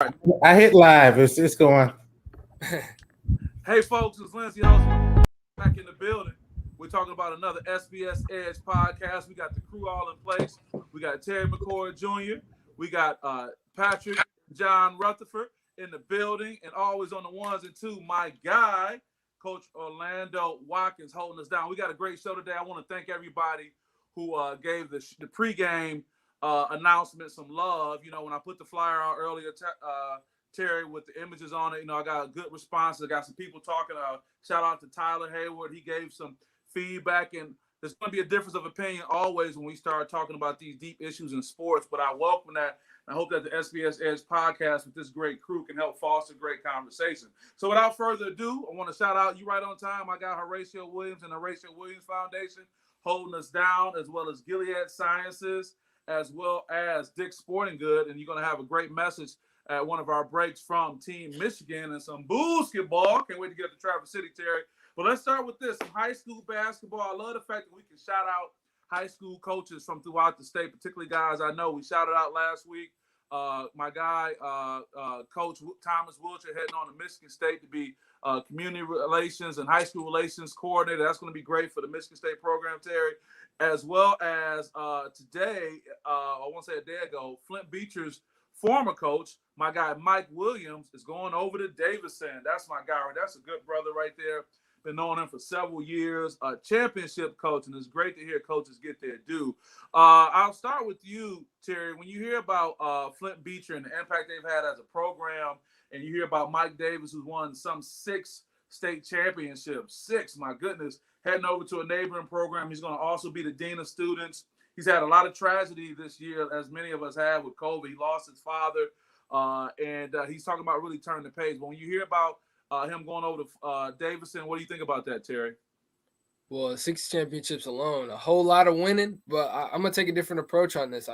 I hit live. It's going. Hey, folks, it's Lindsay Hustle back in the building. We're talking about another SPS Edge podcast. We got the crew all in place. We got Terry McCord Jr., we got Patrick John Rutherford in the building, and always on the ones and two, my guy, Coach Orlando Watkins, holding us down. We got a great show today. I want to thank everybody who gave the pregame announcement some love. You know, when I put the flyer out earlier, Terry, with the images on it, I got a good response. I got some people talking. Shout out to Tyler Hayward. He gave some feedback, and there's going to be a difference of opinion always when we start talking about these deep issues in sports. But I welcome that. I hope that the SBS Edge podcast with this great crew can help foster great conversation. So without further ado, I want to shout out you right on time. I got Horatio Williams and the Horatio Williams Foundation holding us down, as well as Gilead Sciences, as well as Dick's Sporting Good. And you're going to have a great message at one of our breaks from Team Michigan and some basketball. Can't wait to get to Traverse City, Terry. But let's start with this, some high school basketball. I love the fact that we can shout out high school coaches from throughout the state, particularly guys I know. We shouted out last week. My guy, Coach Thomas Wiltshire, heading on to Michigan State to be community relations and high school relations coordinator. That's going to be great for the Michigan State program, Terry. As well as today, I want to say a day ago, Flint Beecher's former coach, my guy Mike Williams, is going over to Davison. That's my guy. That's a good brother right there. Been knowing him for several years. A championship coach, and it's great to hear coaches get their due. I'll start with you, Terry. When you hear about Flint Beecher and the impact they've had as a program, and you hear about Mike Davis, who's won some 6 state championships, 6, my goodness, heading over to a neighboring program. He's going to also be the dean of students. He's had a lot of tragedy this year, as many of us have with COVID. He lost his father, and he's talking about really turning the page. But when you hear about him going over to Davison, what do you think about that, Terry? Well, 6 championships alone, a whole lot of winning, but I'm going to take a different approach on this.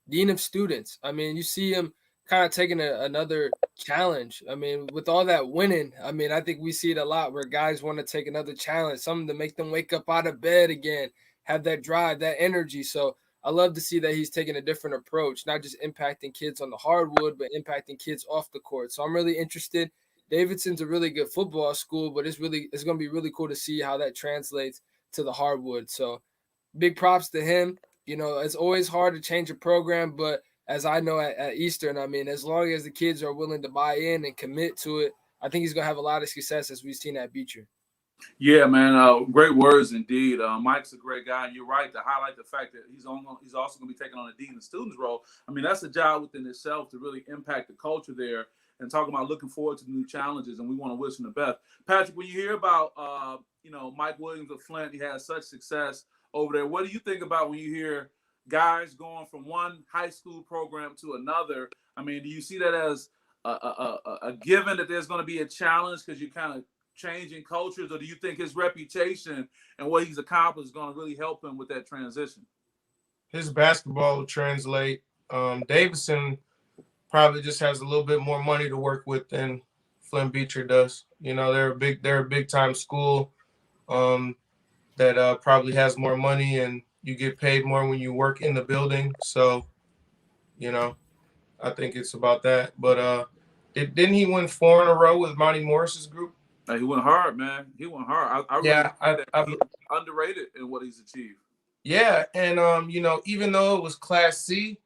Dean of students, I mean, you see him kind of taking another challenge. I mean, with all that winning, I mean, I think we see it a lot where guys want to take another challenge, something to make them wake up out of bed again, have that drive, that energy. So I love to see that he's taking a different approach, not just impacting kids on the hardwood, but impacting kids off the court. So I'm really interested. Davidson's a really good football school, but it's going to be really cool to see how that translates to the hardwood. So big props to him. It's always hard to change a program, but as I know at Eastern, I mean, as long as the kids are willing to buy in and commit to it, I think he's going to have a lot of success, as we've seen at Beecher. Yeah, man, great words indeed. Mike's a great guy, and you're right to highlight the fact that he's also going to be taking on the dean of students role. I mean, that's a job within itself to really impact the culture there, and talking about looking forward to new challenges, and we want to wish him the best. Patrick, when you hear about Mike Williams of Flint, he has such success over there. What do you think about when you hear guys going from one high school program to another? I mean, do you see that as a given that there's going to be a challenge because you kind of changing cultures, or do you think his reputation and what he's accomplished is going to really help him with that transition? His basketball will translate. Davison probably just has a little bit more money to work with than Flint Beecher does. They're a big time school that probably has more money, and you get paid more when you work in the building. So, I think it's about that. But didn't he win 4 in a row with Monty Morris's group? He went hard, man. He went hard. I really underrated in what he's achieved. Yeah, and even though it was Class C,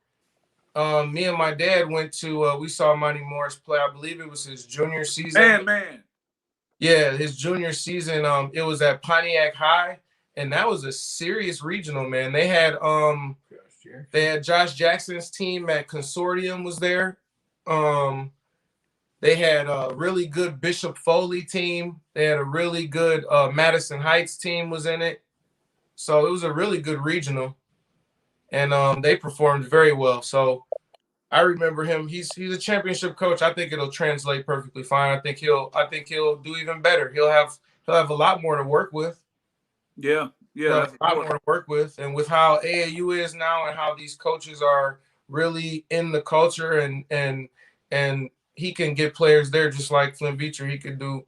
me and my dad went to we saw Monty Morris play. I believe it was his junior season. Man. Yeah, his junior season. It was at Pontiac High, and that was a serious regional, man. They had Josh Jackson's team at Consortium was there. They had a really good Bishop Foley team. They had a really good Madison Heights team was in it. So it was a really good regional, and they performed very well. So I remember him. He's a championship coach. I think it'll translate perfectly fine. I think he'll do even better. He'll have a lot more to work with. Yeah, that's a lot more to work with, and with how AAU is now, and how these coaches are really in the culture, and he can get players there just like Flint Beecher. He could do,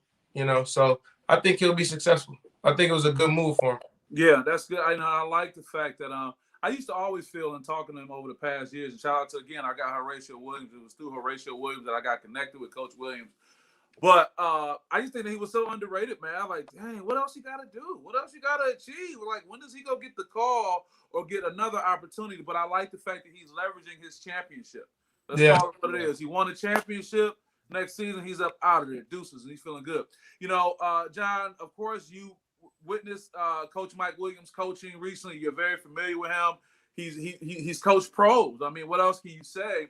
So I think he'll be successful. I think it was a good move for him. Yeah, that's good. I like the fact that I used to always feel in talking to him over the past years, and shout out to, again, I got Horatio Williams. It was through Horatio Williams that I got connected with Coach Williams. But I used to think that he was so underrated, man. I'm like, dang, what else you got to do? What else you got to achieve? Like, when does he go get the call or get another opportunity? But I like the fact that he's leveraging his championship. Let's call it what it is. He won a championship. Next season, he's up out of there, deuces, and he's feeling good. You know, John, of course, you witnessed Coach Mike Williams coaching recently. You're very familiar with him. He's coached pros. I mean, what else can you say?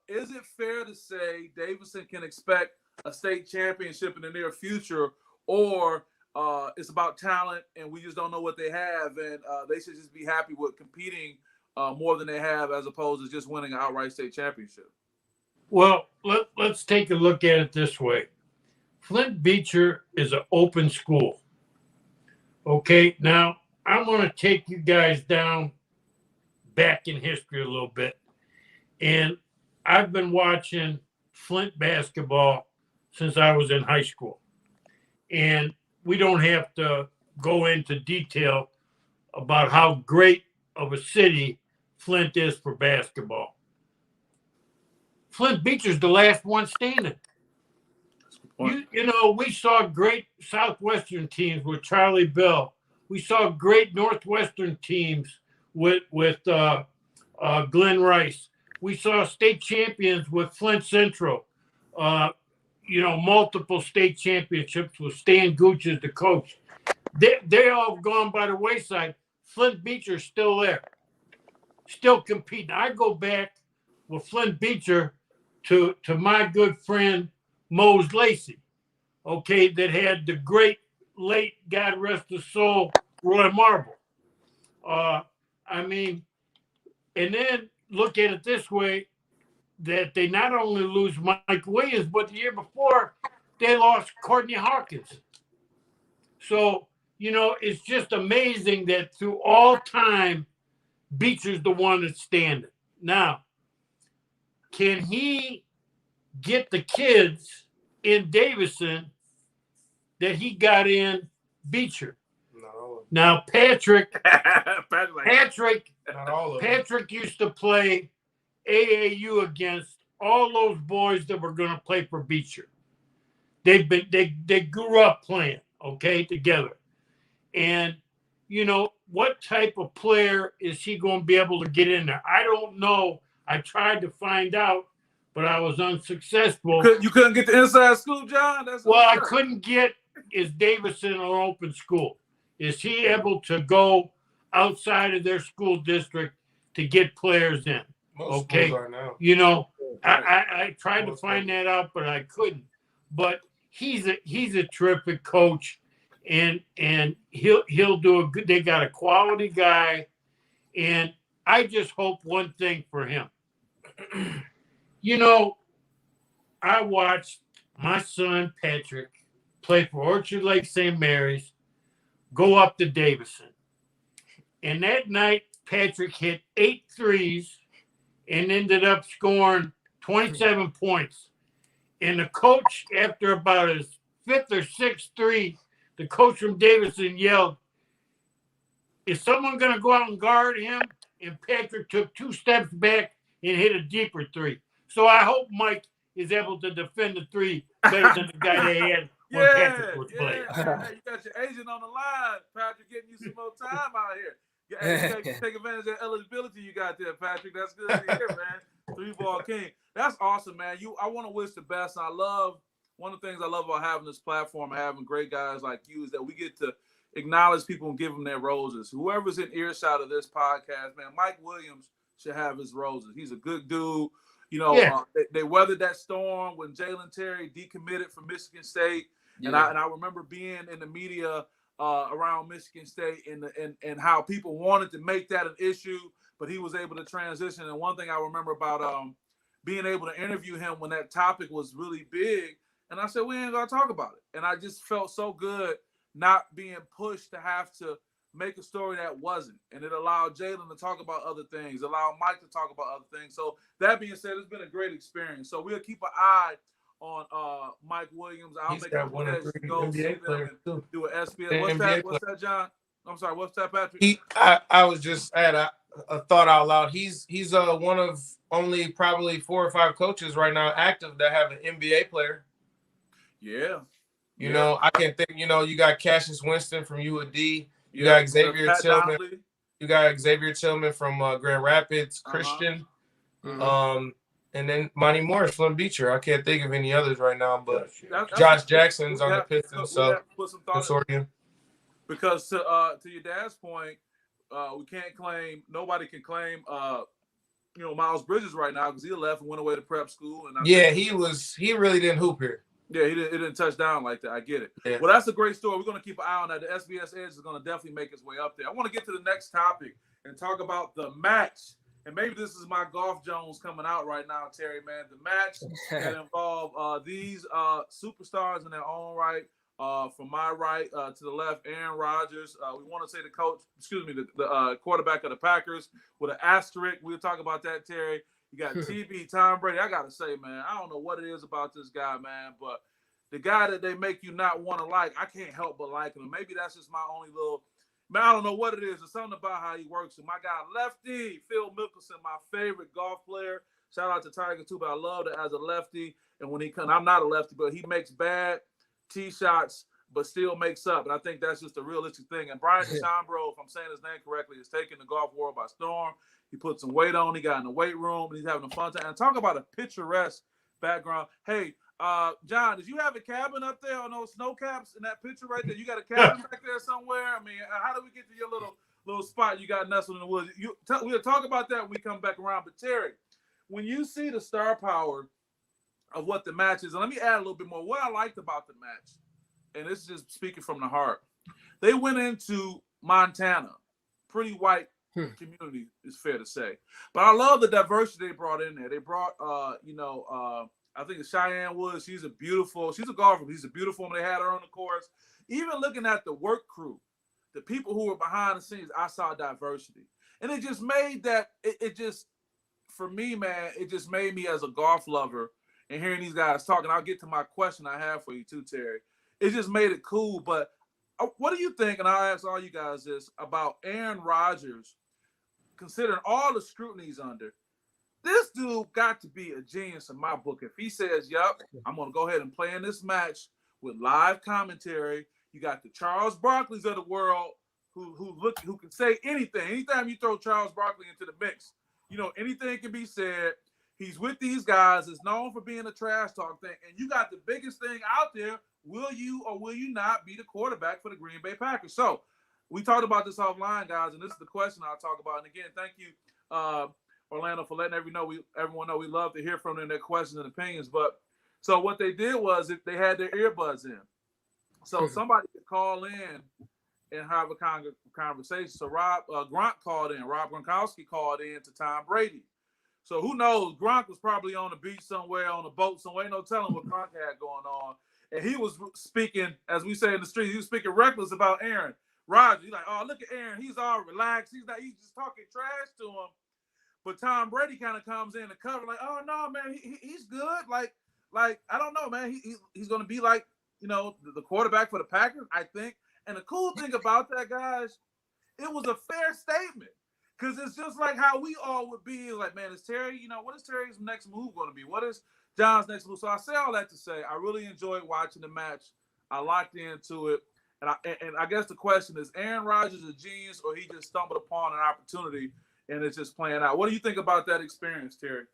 Is it fair to say Davison can expect a state championship in the near future, or it's about talent and we just don't know what they have, and they should just be happy with competing more than they have as opposed to just winning an outright state championship? Well, let's take a look at it this way. Flint Beecher is an open school. Okay, now I'm going to take you guys down back in history a little bit. And I've been watching Flint basketball since I was in high school. And we don't have to go into detail about how great of a city Flint is for basketball. Flint Beecher's the last one standing. You know, we saw great Southwestern teams with Charlie Bell. We saw great Northwestern teams with Glenn Rice. We saw state champions with Flint Central. You know, multiple state championships with Stan Gooch as the coach. They all have gone by the wayside. Flint Beecher's still there, still competing. I go back with Flint Beecher to my good friend Mose Lacey, okay, that had the great late, God rest his soul, Roy Marble. I mean, and then look at it this way, that they not only lose Mike Williams, but the year before, they lost Courtney Hawkins. So, you know, it's just amazing that through all time, Beecher's the one that's standing. Now, can he get the kids in Davison that he got in Beecher? No. Now, Patrick Not all of them. Patrick used to play AAU against all those boys that were going to play for Beecher. They grew up playing, okay, together. And, you know, what type of player is he going to be able to get in there? I don't know. I tried to find out, but I was unsuccessful. You couldn't get the inside scoop, John? I couldn't get, is Davison an open school? Is he able to go outside of their school district to get players in? Most okay, schools are now. You know, I tried to find that out, but I couldn't. But he's a terrific coach, and he'll do a good. They got a quality guy, and I just hope one thing for him. You know, I watched my son Patrick play for Orchard Lake St. Mary's, go up to Davison, and that night Patrick hit 8 threes and ended up scoring 27 points. And the coach, after about his 5th or 6th three, the coach from Davison yelled, "Is someone going to go out and guard him?" And Patrick took 2 steps back and hit a deeper three. So I hope Mike is able to defend the three better than the guy they had when Patrick was playing. Yeah. You got your agent on the line, Patrick, getting you some more time out here. Yeah, you take advantage of that eligibility you got there, Patrick. That's good to hear, man. 3-ball king. That's awesome, man. I want to wish the best. I love one of the things I love about having this platform, having great guys like you, is that we get to acknowledge people and give them their roses. Whoever's in earshot of this podcast, man, Mike Williams should have his roses. He's a good dude. You know, they weathered that storm when Jalen Terry decommitted from Michigan State, and I remember being in the media around Michigan State and how people wanted to make that an issue, but he was able to transition. And one thing I remember about being able to interview him when that topic was really big, and I said, we ain't gonna talk about it. And I just felt so good not being pushed to have to make a story that wasn't. And it allowed Jalen to talk about other things, allowed Mike to talk about other things. So that being said, it's been a great experience. So we'll keep an eye on Mike Williams. I'll He's make got a one of 3 go see NBA them players and too. do an SPS. What's that, John? I'm sorry, what's that, Patrick? I was just at a thought out loud. He's one of only probably 4 or 5 coaches right now active that have an NBA player. Yeah. You know, I can't think. You know, you got Cassius Winston from UAD. You Yeah. got Xavier Pat Tillman. Donnelly. You got Xavier Tillman from Grand Rapids Christian. And then Monty Morris from Beecher. I can't think of any others right now, but Josh Jackson's on the Pistons, so put some thought consortium. Because to your dad's point, we can't claim, nobody can claim Miles Bridges right now because he left and went away to prep school. And he really didn't hoop here. Yeah, he didn't touch down like that. I get it. Yeah. Well, that's a great story. We're going to keep an eye on that. The SBS Edge is going to definitely make its way up there. I want to get to the next topic and talk about the match. And maybe this is my Golf Jones coming out right now, Terry, man. The match that involved these superstars in their own right. From my right to the left, Aaron Rodgers. We want to say the quarterback of the Packers with an asterisk. We'll talk about that, Terry. You got TB, Tom Brady. I got to say, man, I don't know what it is about this guy, man, but the guy that they make you not want to like, I can't help but like him. Maybe that's just my only little, man, I don't know what it is. There's something about how he works. And my guy, lefty, Phil Mickelson, my favorite golf player. Shout out to Tiger, too, but I love that as a lefty. And when he comes, I'm not a lefty, but he makes bad tee shots, but still makes up. And I think that's just a realistic thing. And Brian DeChambeau, if I'm saying his name correctly, is taking the golf world by storm. He put some weight on. He got in the weight room, and he's having a fun time. And talk about a picturesque background. Hey, John, did you have a cabin up there on those snow caps in that picture right there? You got a cabin back there somewhere? I mean, how did we get to your little spot you got nestled in the woods? We'll talk about that when we come back around. But, Terry, when you see the star power of what the match is, and let me add a little bit more. What I liked about the match, and this is just speaking from the heart, they went into Montana, pretty white community, is fair to say. But I love the diversity they brought in there. They brought, I think it's Cheyenne Woods. She's a golfer. She's a beautiful woman. They had her on the course. Even looking at the work crew, the people who were behind the scenes, I saw diversity. And it just made that, for me, man, it just made me as a golf lover and hearing these guys talking. I'll get to my question I have for you too, Terry. It just made it cool. But what do you think, and I'll ask all you guys this, about Aaron Rodgers, considering all the scrutiny he's under? This dude got to be a genius in my book. If he says, yep, I'm going to go ahead and play in this match with live commentary. You got the Charles Barkleys of the world who can say anything. Anytime you throw Charles Barkley into the mix, anything can be said. He's with these guys. Is known for being a trash talk thing. And you got the biggest thing out there. Will you or will you not be the quarterback for the Green Bay Packers? So we talked about this offline, guys, and this is the question I'll talk about. And again, thank you, Orlando, for letting everyone know we love to hear from them, their questions and opinions. But so what they did was they had their earbuds in. So somebody could call in and have a conversation. So Rob Gronkowski called in to Tom Brady. So who knows? Gronk was probably on the beach somewhere, on a boat somewhere. Ain't no telling what Gronk had going on. And he was speaking, as we say in the street, he was speaking reckless about Aaron Rodgers. He's like, oh, look at Aaron. He's all relaxed. He's just talking trash to him. But Tom Brady kind of comes in and cover like, oh, no, man, he's good. Like I don't know, man. He's going to be like, the quarterback for the Packers, I think. And the cool thing about that, guys, it was a fair statement. Because it's just like how we all would be. Like, man, is Terry, what is Terry's next move going to be? What is John's next move? So I say all that to say I really enjoyed watching the match. I locked into it. And I guess the question is, Aaron Rodgers a genius or he just stumbled upon an opportunity and it's just playing out? What do you think about that experience, Terry?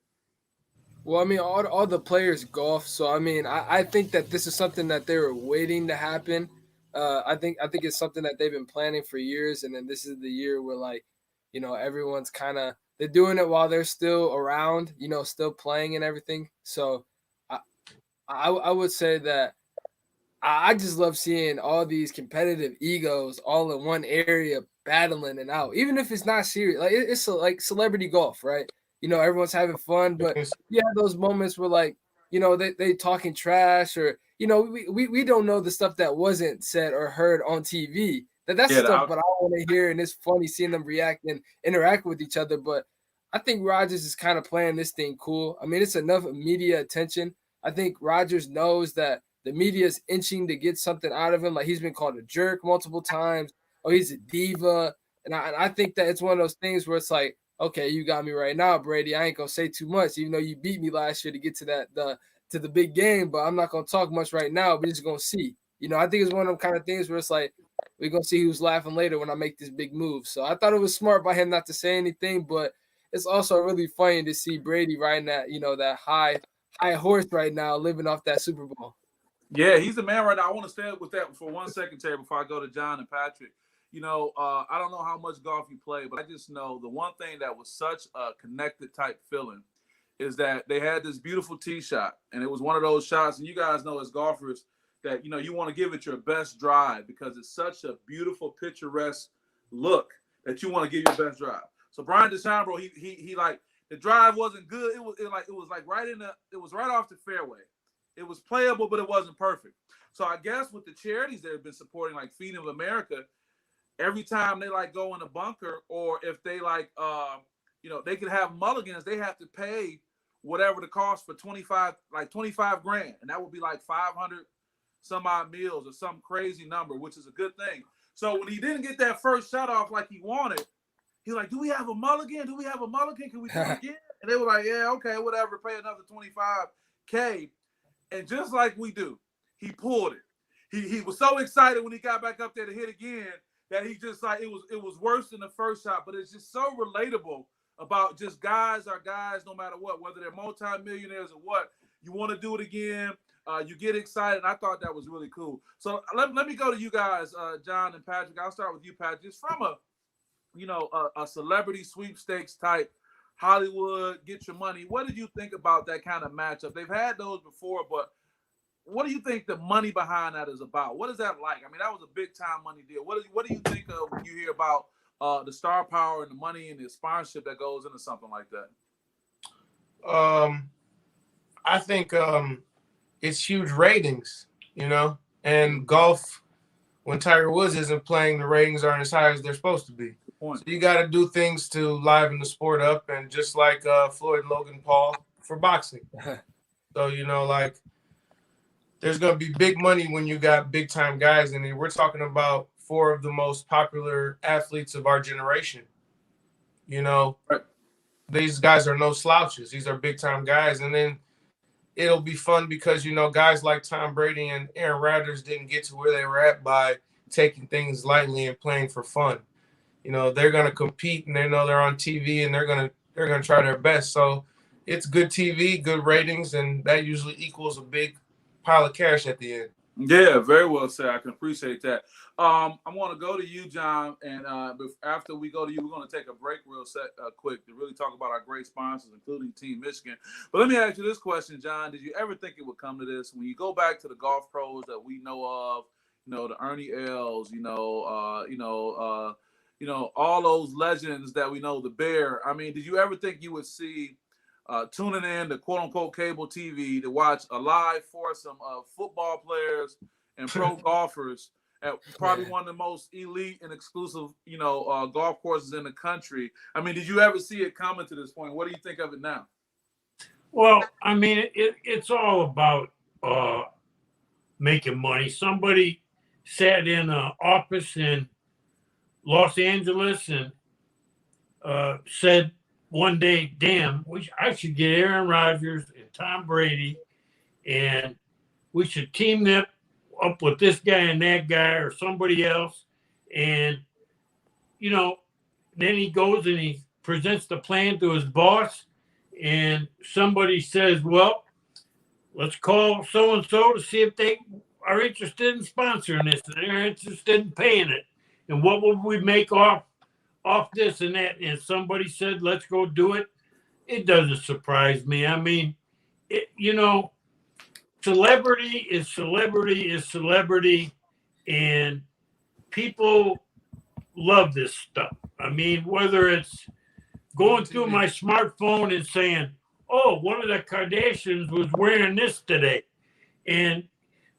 Well, I mean, all the players golf. So, I mean, I think that this is something that they were waiting to happen. I think it's something that they've been planning for years. And then this is the year where, everyone's they're doing it while they're still around, still playing and everything. So I would say that I just love seeing all these competitive egos all in one area battling it out, even if it's not serious. Like it's like celebrity golf, right? Everyone's having fun, but you have those moments where they talking trash or, we don't know the stuff that wasn't said or heard on TV. That's stuff, but I want to hear, and it's funny seeing them react and interact with each other. But I think Rodgers is kind of playing this thing cool. I mean, it's enough media attention. I think Rodgers knows that the media is inching to get something out of him. Like he's been called a jerk multiple times. Oh, he's a diva. And I think that it's one of those things where it's like, okay, you got me right now, Brady. I ain't gonna say too much, even though you beat me last year to get to the big game. But I'm not gonna talk much right now. We're just gonna see. I think it's one of them kind of things where it's like we're gonna see who's laughing later when I make this big move. So I thought it was smart by him not to say anything, but it's also really funny to see Brady riding that that high horse right now, living off that Super Bowl. Yeah, he's the man right now. I want to stay with that for 1 second, Terry, before I go to John and Patrick. I don't know how much golf you play, but I just know the one thing that was such a connected type feeling is that they had this beautiful tee shot, and it was one of those shots, and you guys know as golfers that, you want to give it your best drive because it's such a beautiful, picturesque look that you want to give your best drive. So Brian DeChambeau, he like, the drive wasn't good. It was right off the fairway. It was playable, but it wasn't perfect. So I guess with the charities that have been supporting, like Feeding of America, every time they like go in a bunker, or if they like, they could have mulligans, they have to pay whatever the cost for 25 grand, and that would be like 500 some odd meals or some crazy number, which is a good thing. So when he didn't get that first shot off like he wanted, he's like, "Do we have a mulligan? Do we have a mulligan? Can we do it again?" And they were like, "Yeah, okay, whatever. Pay another 25K." And just like we do, he pulled it. He was so excited when he got back up there to hit again that he just like, it was worse than the first shot, but it's just so relatable about just guys are guys no matter what, whether they're multimillionaires or what. You want to do it again. You get excited. And I thought that was really cool. So let me go to you guys, John and Patrick. I'll start with you, Patrick. Just from a celebrity sweepstakes type, Hollywood, get your money. What did you think about that kind of matchup? They've had those before, but what do you think the money behind that is about? What is that like? I mean, that was a big time money deal. What do you think of when you hear about the star power and the money and the sponsorship that goes into something like that? I think it's huge ratings, and golf, when Tiger Woods isn't playing, the ratings aren't as high as they're supposed to be. So you got to do things to liven the sport up, and just like Floyd, Logan Paul for boxing. So, there's going to be big money when you got big time guys in here. We're talking about 4 of the most popular athletes of our generation. Right. These guys are no slouches. These are big time guys. And then it'll be fun because, guys like Tom Brady and Aaron Rodgers didn't get to where they were at by taking things lightly and playing for fun. They're going to compete, and they know they're on TV, and they're going to try their best. So it's good TV, good ratings, and that usually equals a big pile of cash at the end. Yeah, very well said. I can appreciate that. I want to go to you, John, and after we go to you, we're going to take a break real quick to really talk about our great sponsors, including Team Michigan. But let me ask you this question, John. Did you ever think it would come to this? When you go back to the golf pros that we know of, the Ernie Els, all those legends that we know, the Bear. I mean, did you ever think you would see tuning in to quote-unquote cable TV to watch a live foursome of football players and pro golfers at probably one of the most elite and exclusive, golf courses in the country? I mean, did you ever see it coming to this point? What do you think of it now? Well, I mean, it's all about making money. Somebody sat in an office in Los Angeles and said one day, "Damn, I should get Aaron Rodgers and Tom Brady, and we should team them up with this guy and that guy or somebody else." And, then he goes and he presents the plan to his boss, and somebody says, "Well, let's call so-and-so to see if they are interested in sponsoring this, and they're interested in paying it. And what would we make off this and that?" And somebody said, "Let's go do it." It doesn't surprise me. I mean, celebrity is celebrity, and people love this stuff. I mean, whether it's going through my smartphone and saying, "Oh, one of the Kardashians was wearing this today," and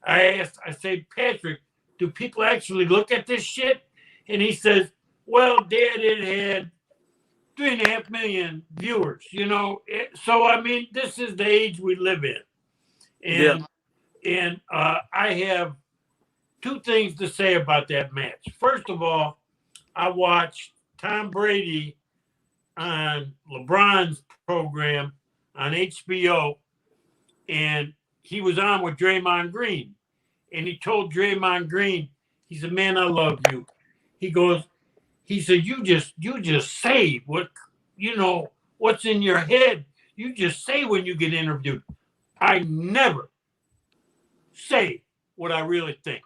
I say, "Patrick, do people actually look at this shit?" And he says, "Well, Dad, it had 3.5 million viewers, So, I mean, this is the age we live in. And I have 2 things to say about that match. First of all, I watched Tom Brady on LeBron's program on HBO, and he was on with Draymond Green. And he told Draymond Green, he said, "Man, I love you." He said, you just say what, what's in your head. You just say when you get interviewed. I never say what I really think.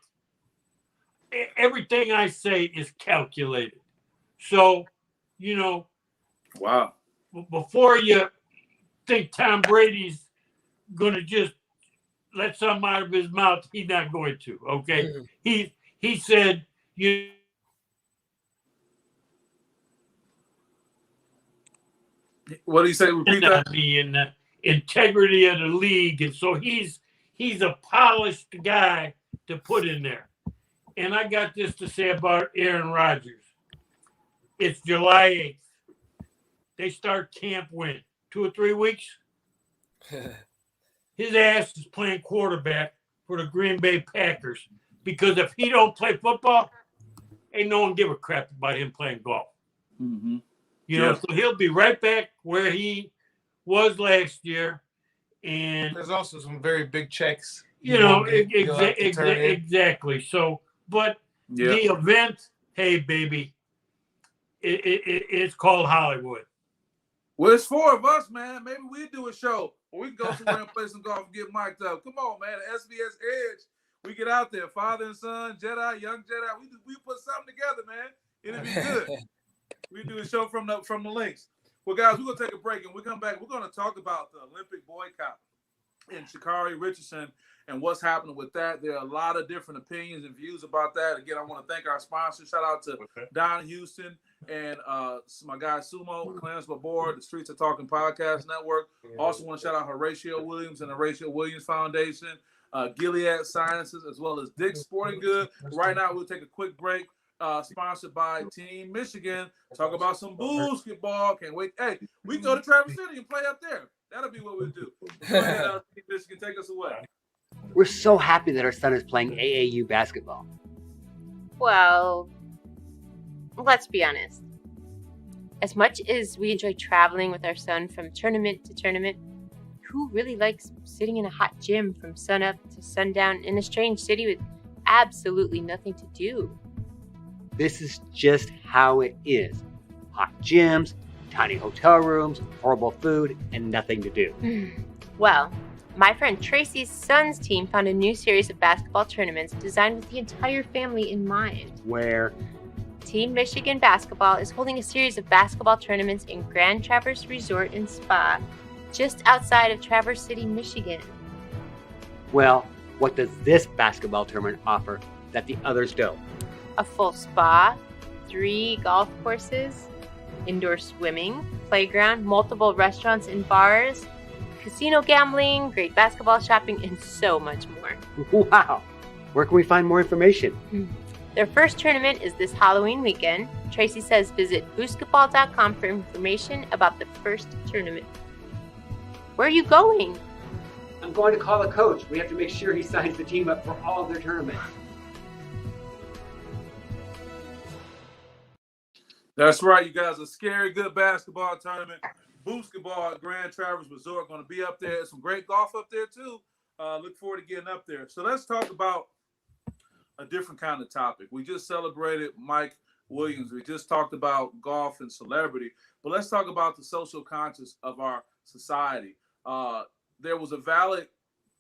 Everything I say is calculated. So, Wow. before you think Tom Brady's going to just let something out of his mouth, he's not going to, okay? Mhm. He said, What do you say? Repeat that. on me and the integrity of the league. And so he's a polished guy to put in there. And I got this to say about Aaron Rodgers. It's July 8th. They start camp when? 2 or 3 weeks? His ass is playing quarterback for the Green Bay Packers, because if he don't play football, ain't no one give a crap about him playing golf. Mm-hmm. So he'll be right back where he was last year. And There's also some very big checks. Exactly. So, but the event, hey, baby, it's called Hollywood. Well, it's 4 of us, man. Maybe we do a show, or we can go somewhere and play some golf and get mic'd up. Come on, man. The SBS Edge. We get out there, father and son, Jedi, young Jedi. We put something together, man. It'll be good. We do a show from the links. Well, guys, we're gonna take a break, and we come back. We're gonna talk about the Olympic boycott and Sha'Carri Richardson and what's happening with that. There are a lot of different opinions and views about that. Again, I want to thank our sponsors. Shout out to Don Houston and my guy Sumo, Clarence Babord, the Streets Are Talking Podcast Network. Also want to shout out Horatio Williams and the Horatio Williams Foundation, Gilead Sciences, as well as Dick's Sporting Goods. Right now, we'll take a quick break. Sponsored by Team Michigan. Talk about some basketball. Can't wait. Hey, we can go to Traverse City and play up there. That'll be what we'll do. Go ahead, Team Michigan, take us away. We're so happy that our son is playing AAU basketball. Well, let's be honest. As much as we enjoy traveling with our son from tournament to tournament, who really likes sitting in a hot gym from sunup to sundown in a strange city with absolutely nothing to do? This is just how it is. Hot gyms, tiny hotel rooms, horrible food, and nothing to do. Well, my friend Tracy's son's team found a new series of basketball tournaments designed with the entire family in mind. Where Team Michigan Basketball is holding a series of basketball tournaments in Grand Traverse Resort and Spa, just outside of Traverse City, Michigan. Well, what does this basketball tournament offer that the others don't? A full spa, 3 golf courses, indoor swimming, playground, multiple restaurants and bars, casino gambling, great basketball shopping, and so much more. Wow! Where can we find more information? Their first tournament is this Halloween weekend. Tracy says visit basketball.com for information about the first tournament. Where are you going? I'm going to call a coach. We have to make sure he signs the team up for all of their tournaments. That's right, you guys. A scary good basketball tournament. Basketball at Grand Traverse Resort. Going to be up there. Some great golf up there, too. Look forward to getting up there. So let's talk about a different kind of topic. We just celebrated Mike Williams. We just talked about golf and celebrity. But let's talk about the social conscience of our society. There was a valid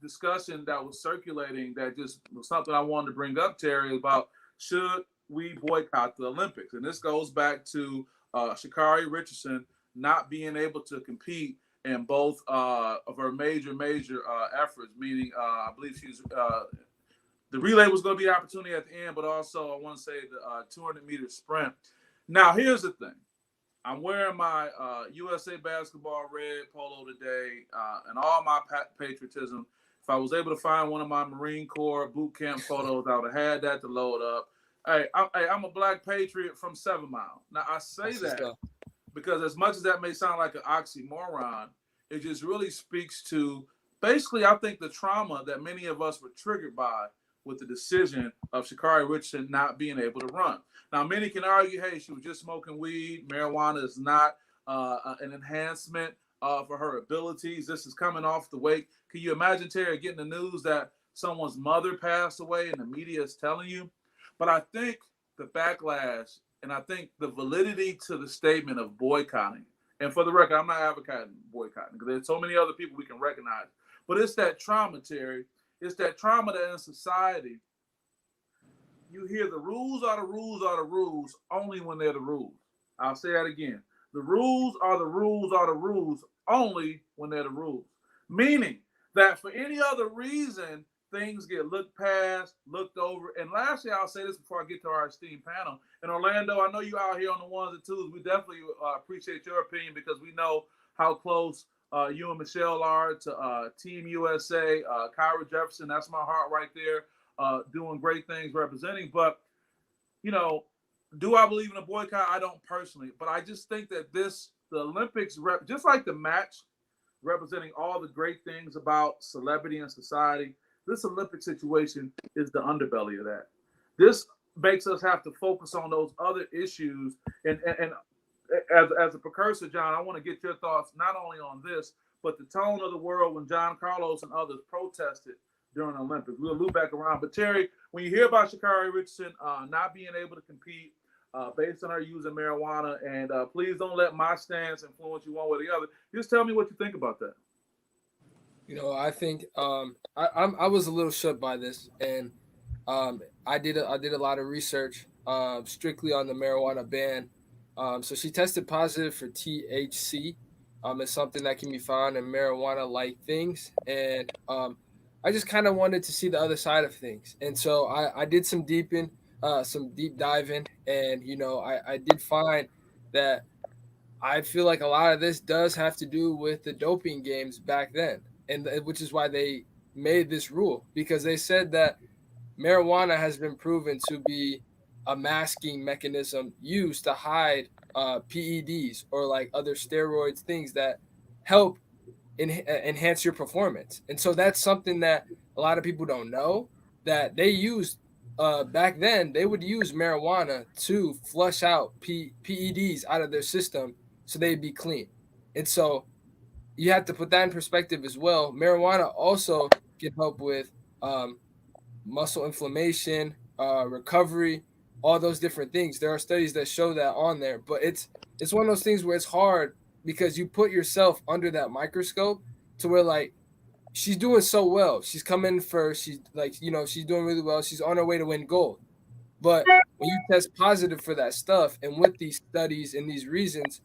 discussion that was circulating that just was something I wanted to bring up, Terry, about should we boycott the Olympics? And this goes back to Sha'Carri Richardson not being able to compete in both of her major efforts, meaning I believe she's the relay was going to be an opportunity at the end, but also I want to say the 200-meter sprint. Now, here's the thing. I'm wearing my USA Basketball red polo today and all my patriotism. If I was able to find one of my Marine Corps boot camp photos, I would have had that to load up. Hey, I'm a Black Patriot from 7 Mile. Now, I say that because as much as that may sound like an oxymoron, it just really speaks to basically, I think, the trauma that many of us were triggered by with the decision of Sha'Carri Richardson not being able to run. Now, many can argue, hey, she was just smoking weed. Marijuana is not an enhancement for her abilities. This is coming off the wake. Can you imagine, Terry, getting the news that someone's mother passed away and the media is telling you? But I think the backlash and I think the validity to the statement of boycotting, and for the record, I'm not advocating boycotting because there's so many other people we can recognize, but it's that trauma, Terry. It's that trauma that in society, you hear the rules are the rules are the rules only when they're the rules. I'll say that again. The rules are the rules are the rules only when they're the rules. Meaning that for any other reason, things get looked past, looked over. And lastly, I'll say this before I get to our esteemed panel. In Orlando, I know you out here on the ones and twos. We definitely appreciate your opinion because we know how close you and Michelle are to Team USA. Kyra Jefferson, that's my heart right there, doing great things representing. But, you know, do I believe in a boycott? I don't personally. But I just think that the Olympics, just like the match, representing all the great things about celebrity and society, this Olympic situation is the underbelly of that. This makes us have to focus on those other issues. And as a precursor, John, I want to get your thoughts not only on this, but the tone of the world when John Carlos and others protested during the Olympics. We'll loop back around. But Terry, when you hear about Sha'Carri Richardson not being able to compete based on her using marijuana, and please don't let my stance influence you one way or the other. Just tell me what you think about that. You know, I think I was a little shook by this, and I did a lot of research strictly on the marijuana ban. So she tested positive for THC. It's something that can be found in marijuana-like things, and I just kind of wanted to see the other side of things, and so I did some deep diving, and you know, I did find that I feel like a lot of this does have to do with the doping games back then, and which is why they made this rule, because they said that marijuana has been proven to be a masking mechanism used to hide PEDs or like other steroids, things that help enhance your performance. And so that's something that a lot of people don't know, that they used back then. They would use marijuana to flush out PEDs out of their system so they'd be clean. And so you have to put that in perspective as well. Marijuana also can help with muscle inflammation, recovery, all those different things. There are studies that show that on there, but it's one of those things where it's hard because you put yourself under that microscope to where, like, she's doing so well. She's coming first. She's like, you know, she's doing really well. She's on her way to win gold. But when you test positive for that stuff, and with these studies and these reasons,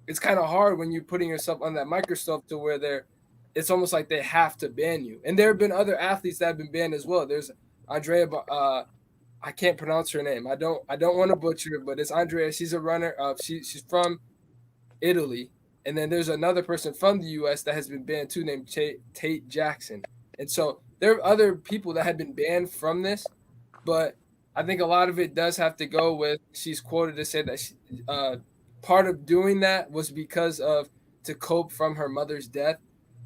it's kind of hard when you're putting yourself on that microscope to where it's almost like they have to ban you. And there have been other athletes that have been banned as well. There's Andrea, I can't pronounce her name. I don't want to butcher it, but it's Andrea. She's a runner. She's from Italy. And then there's another person from the U.S. that has been banned too, named Tate Jackson. And so there are other people that have been banned from this, but I think a lot of it does have to go with, she's quoted to say that part of doing that was because of to cope from her mother's death,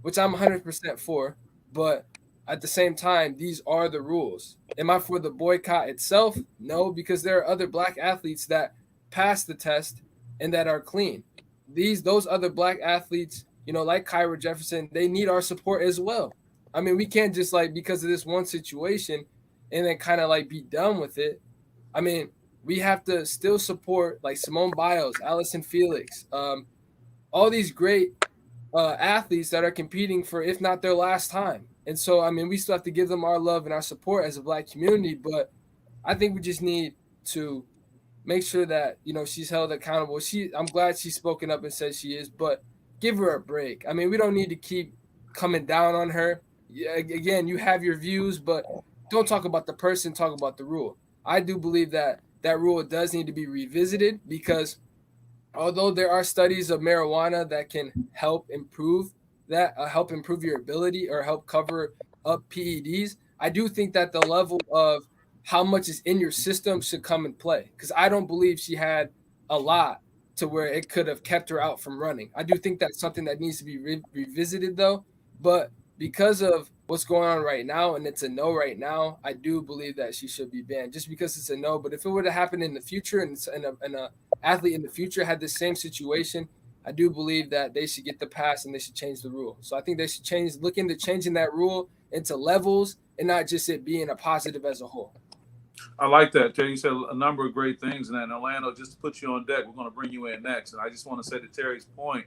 which I'm 100% for. But at the same time, these are the rules. Am I for the boycott itself? No, because there are other black athletes that pass the test and that are clean. Those other black athletes, you know, like Kyra Jefferson, they need our support as well. I mean, we can't just, like, because of this one situation and then kind of like be done with it. I mean, we have to still support like Simone Biles, Allison Felix, all these great athletes that are competing for, if not their last time. And so, I mean, we still have to give them our love and our support as a black community, but I think we just need to make sure that, you know, she's held accountable. I'm glad she's spoken up and said she is, but give her a break. I mean, we don't need to keep coming down on her. Yeah, again, you have your views, but don't talk about the person, talk about the rule. I do believe that rule does need to be revisited, because although there are studies of marijuana that can help improve your ability or help cover up PEDs, I do think that the level of how much is in your system should come in play, because I don't believe she had a lot to where it could have kept her out from running. I do think that's something that needs to be revisited, though. But because of what's going on right now, and it's a no right now, I do believe that she should be banned just because it's a no. But if it were to happen in the future and a athlete in the future had the same situation, I do believe that they should get the pass and they should change the rule. So I think they should look into changing that rule into levels and not just it being a positive as a whole. I like that, Terry. You said a number of great things, and then Orlando, just to put you on deck, we're going to bring you in next. And I just want to say to Terry's point,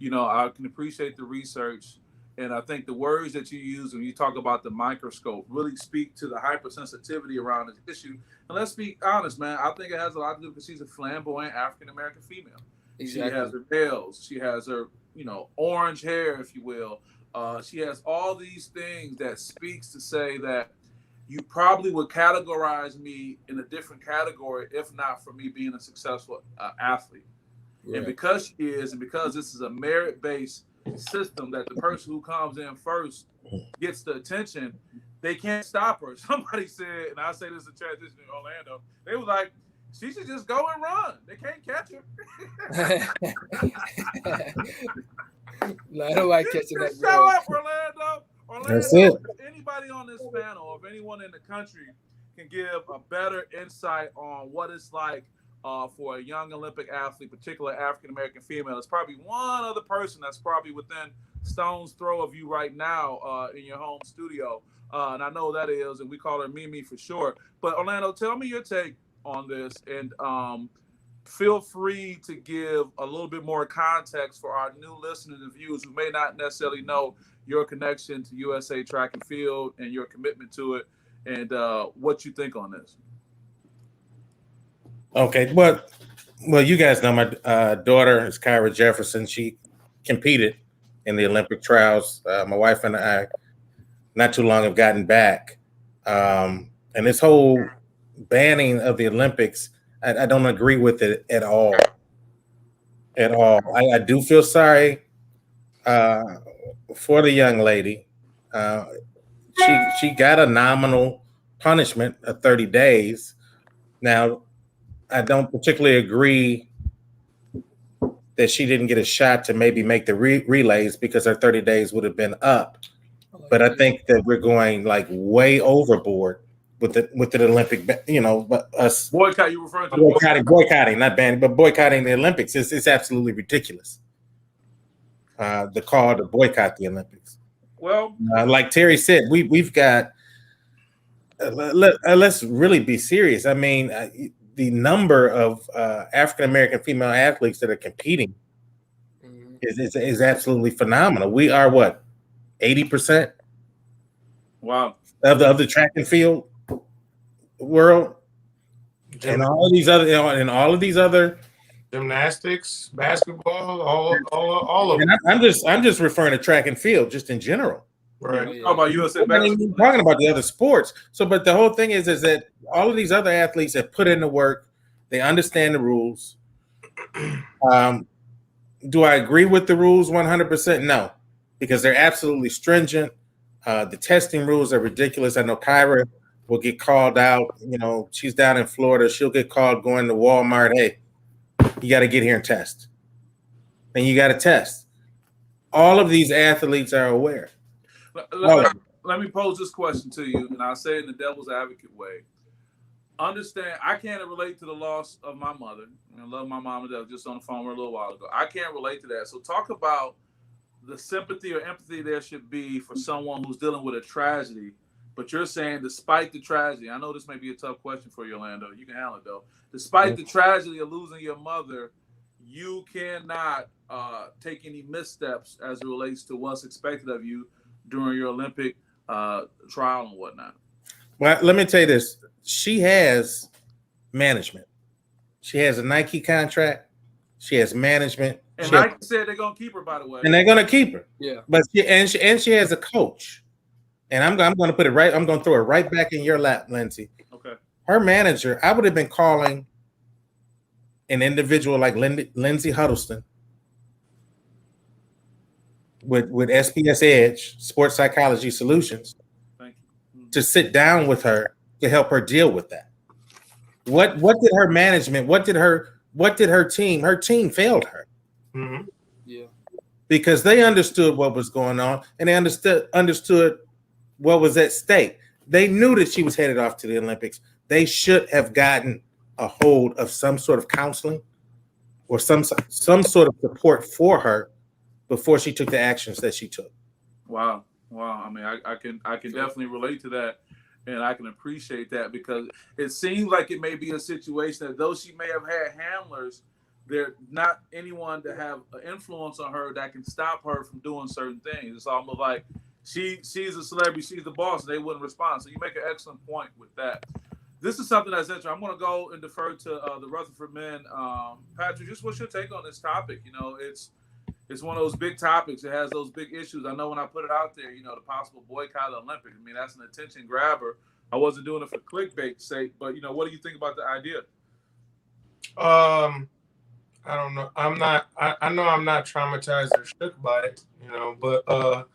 I can appreciate the research, and I think the words that you use when you talk about the microscope really speak to the hypersensitivity around this issue. And let's be honest, man, I think it has a lot to do because she's a flamboyant African-American female. Exactly. She has her nails. She has her, orange hair, if you will. She has all these things that speaks to say that you probably would categorize me in a different category if not for me being a successful athlete. Right. And because she is, and because this is a merit-based system that the person who comes in first gets the attention, they can't stop her. Somebody said, and I say this in transition in Orlando, they were like, she should just go and run. They can't catch her. I don't like catching that. Show up, Orlando. That's it. If anybody on this panel, or if anyone in the country can give a better insight on what it's like for a young Olympic athlete, particularly African-American female, it's probably one other person that's probably within stone's throw of you right now in your home studio. And I know that is, and we call her Mimi for short. But Orlando, tell me your take on this, and feel free to give a little bit more context for our new listeners and viewers who may not necessarily know your connection to USA Track and Field and your commitment to it, and what you think on this. Okay, well, you guys know my daughter is Kyra Jefferson. She competed in the Olympic trials. My wife and I, not too long, have gotten back. And this whole banning of the Olympics, I don't agree with it at all. At all. I do feel sorry for the young lady. She got a nominal punishment of 30 days. Now, I don't particularly agree that she didn't get a shot to maybe make the relays because her 30 days would have been up. But I think that we're going like way overboard with the Olympic, but us boycott. You referring to boycotting, not banning, but boycotting the Olympics. It's absolutely ridiculous. The call to boycott the Olympics. Well, like Terry said, we've got. Let's really be serious. I mean, the number of African American female athletes that are competing is absolutely phenomenal. We are what, 80%? Wow. Of the track and field world, and all of these other gymnastics, basketball, all of them. And I'm just referring to track and field just in general. Right. How about USA basketball? I'm even talking about the other sports. So, but the whole thing is that all of these other athletes have put in the work. They understand the rules. Do I agree with the rules 100%? No, because they're absolutely stringent. The testing rules are ridiculous. I know Kyra will get called out. She's down in Florida. She'll get called going to Walmart. Hey, you got to get here and test. And you got to test. All of these athletes are aware. Let me pose this question to you, and I'll say it in the devil's advocate way. Understand, I can't relate to the loss of my mother. I love my mom and dad, just on the phone a little while ago. I can't relate to that. So talk about the sympathy or empathy there should be for someone who's dealing with a tragedy. But you're saying despite the tragedy, I know this may be a tough question for you, Orlando. You can handle it, though. Despite the tragedy of losing your mother, you cannot take any missteps as it relates to what's expected of you during your Olympic trial and whatnot. Well, let me tell you this. She has management. She has a Nike contract. She has management. And Nike said they're going to keep her, by the way. And they're going to keep her. Yeah. But she has a coach. And I'm going to put it right. I'm going to throw it right back in your lap, Lindsay. Okay. Her manager, I would have been calling an individual like Lindsay Huddleston with SPS Edge, Sports Psychology Solutions, to sit down with her to help her deal with that. What did her management, what did her team failed her. Yeah. Because they understood what was going on, and they understood what was at stake. They knew that she was headed off to the Olympics. They should have gotten a hold of some sort of counseling or some sort of support for her before she took the actions that she took. Wow. I mean, I can definitely relate to that, and I can appreciate that, because it seems like it may be a situation that though she may have had handlers, there's not anyone to have an influence on her that can stop her from doing certain things. It's almost like she's a celebrity, she's the boss, and they wouldn't respond. So you make an excellent point with that. This is something that's interesting. I'm going to go and defer to the Rutherford men. Patrick, just what's your take on this topic? You know, it's one of those big topics. It has those big issues. I know when I put it out there, you know, the possible boycott of the Olympics. I mean, that's an attention grabber. I wasn't doing it for clickbait's sake, but, you know, what do you think about the idea? I don't know. I know I'm not traumatized or shook by it, you know, but,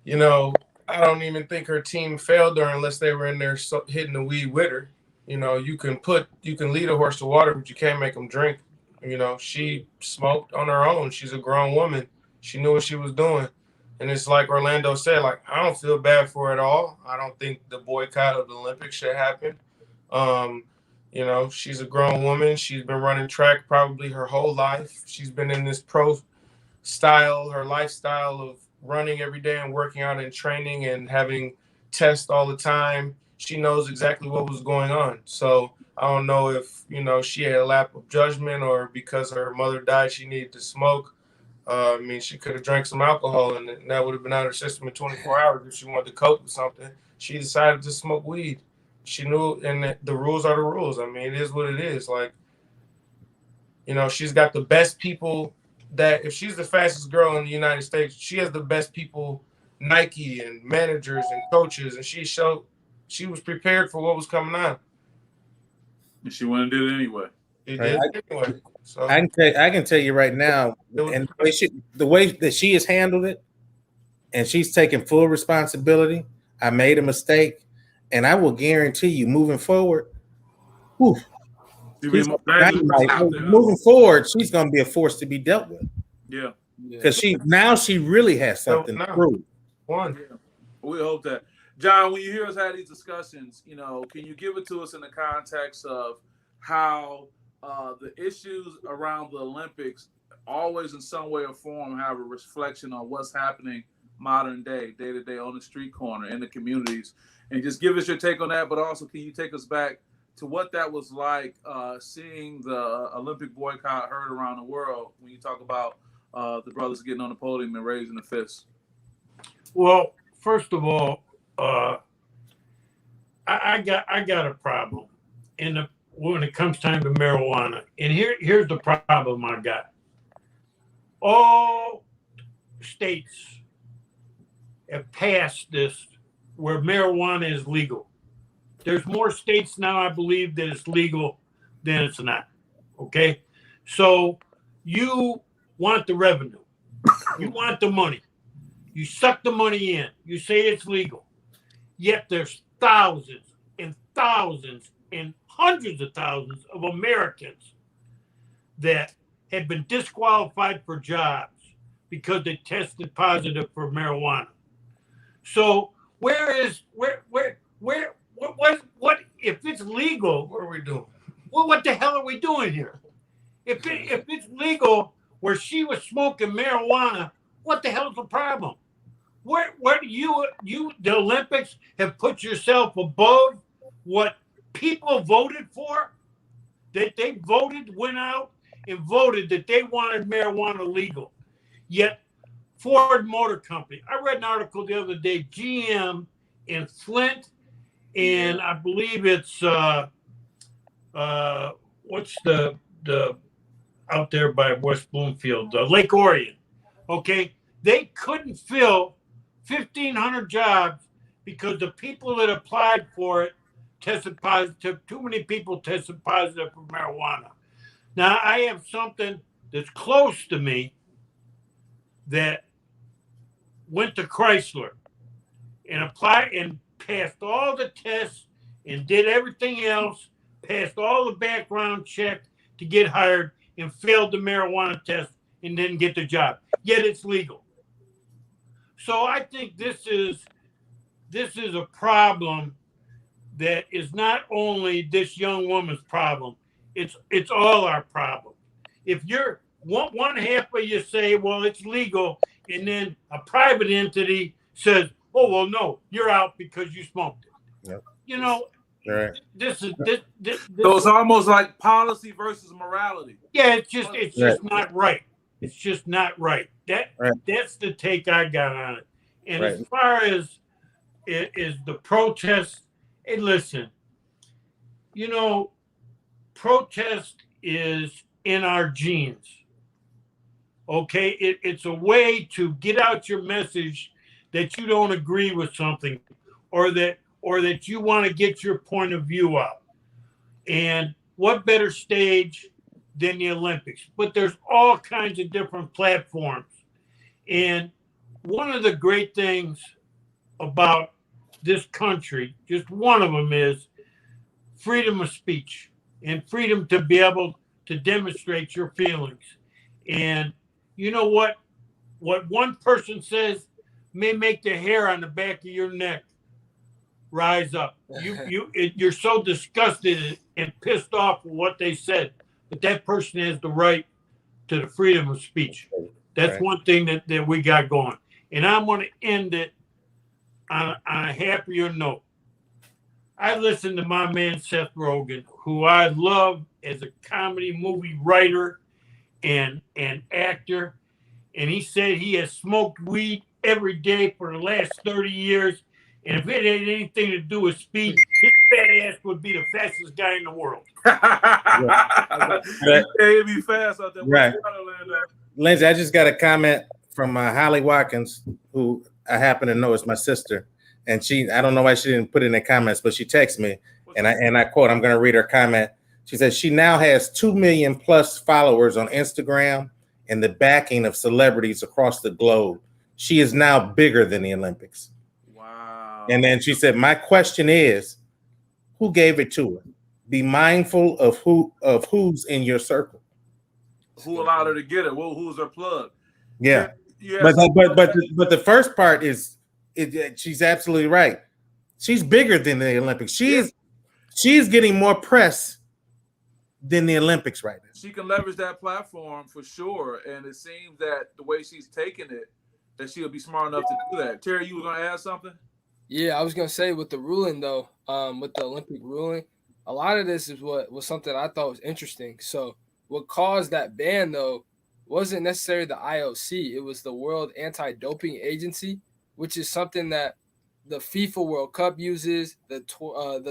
you know, I don't even think her team failed her unless they were in there hitting the weed with her. You know, you can lead a horse to water, but you can't make them drink. You know, she smoked on her own. She's a grown woman. She knew what she was doing. And it's like Orlando said, like, I don't feel bad for it at all. I don't think the boycott of the Olympics should happen. You know, she's a grown woman. She's been running track probably her whole life. She's been in this pro style, her lifestyle of running every day and working out and training and having tests all the time. She knows exactly what was going on. So I don't know if, you know, she had a lapse of judgment or because her mother died, she needed to smoke. I mean, she could have drank some alcohol and that would have been out of her system in 24 hours if she wanted to cope with something. She decided to smoke weed. She knew, and the rules are the rules. I mean, it is what it is. Like, you know, she's got the best people that if she's the fastest girl in the United States, she has the best people, Nike and managers and coaches, and she was prepared for what was coming on. And she went and did it anyway. It did anyway. So I can tell you right now, and the way that she has handled it, and she's taken full responsibility. I made a mistake, and I will guarantee you, moving forward, moving forward, she's going to be a force to be dealt with. Yeah, because she really has something to prove. One. Yeah. We hope that. John, when you hear us have these discussions, you know, can you give it to us in the context of how the issues around the Olympics always in some way or form have a reflection on what's happening modern day to day on the street corner in the communities, and just give us your take on that. But also, can you take us back to what that was like seeing the Olympic boycott heard around the world when you talk about the brothers getting on the podium and raising the fist? Well, first of all, I got a problem when it comes time to marijuana, and here's the problem I got. All states have passed this where marijuana is legal. There's more states now, I believe, that it's legal than it's not. Okay, so you want the revenue, you want the money, you suck the money in, you say it's legal, yet there's thousands and thousands and hundreds of thousands of Americans that have been disqualified for jobs because they tested positive for marijuana. So what if it's legal? What are we doing? Well, what the hell are we doing here? If it's legal where she was smoking marijuana, what the hell is the problem? Where you the Olympics have put yourself above what people voted for? That they went out and voted that they wanted marijuana legal. Yet Ford Motor Company, I read an article the other day, GM in Flint, and I believe it's what's the out there by West Bloomfield, Lake Orion. Okay, they couldn't fill 1,500 jobs because the people that applied for it tested positive. Too many people tested positive for marijuana. Now I have something that's close to me that went to Chrysler and applied and passed all the tests and did everything else, passed all the background check to get hired and failed the marijuana test and didn't get the job. Yet it's legal. So I think this is this is a problem that is not only this young woman's problem, it's all our problem. If you're one half of you say, well, it's legal, and then a private entity says, oh, well, no, you're out because you smoked it. Yep. You know, Right. this So it's almost like policy versus morality. Yeah, it's just not right. It's just not right. That's the take I got on it. And as far as the protest, hey, listen, you know, protest is in our genes. Okay, it's a way to get out your message that you don't agree with something, or that you want to get your point of view out. And what better stage than the Olympics? But there's all kinds of different platforms. And one of the great things about this country, just one of them, is freedom of speech and freedom to be able to demonstrate your feelings. And you know what? What one person says may make the hair on the back of your neck rise up. You're so disgusted and pissed off with what they said, but that person has the right to the freedom of speech. That's one thing that we got going. And I'm going to end it on a happier note. I listened to my man Seth Rogen, who I love as a comedy movie writer and actor, and he said he has smoked weed every day for the last 30 years, and if it had anything to do with speed, his fat ass would be the fastest guy in the world. He'd be fast out there. Right. Lindsay, I just got a comment from Holly Watkins, who I happen to know is my sister, and I don't know why she didn't put it in the comments, but she texted me, and I quote, I'm going to read her comment. She says she now has 2 million plus followers on Instagram and the backing of celebrities across the globe. She is now bigger than the Olympics. Wow. And then she said, my question is, who gave it to her? Be mindful of who's in your circle. Who allowed her to get it? Well, who's her plug? Yeah. But the first part is she's absolutely right. She's bigger than the Olympics. She's getting more press than the Olympics right now. She can leverage that platform for sure. And it seems that the way she's taking it, that she'll be smart enough to do that. Terry, you were going to add something? Yeah, I was going to say with the ruling, though, with the Olympic ruling, a lot of this is what was something I thought was interesting. So what caused that ban, though, wasn't necessarily the IOC. It was the World Anti-Doping Agency, which is something that the FIFA World Cup uses, the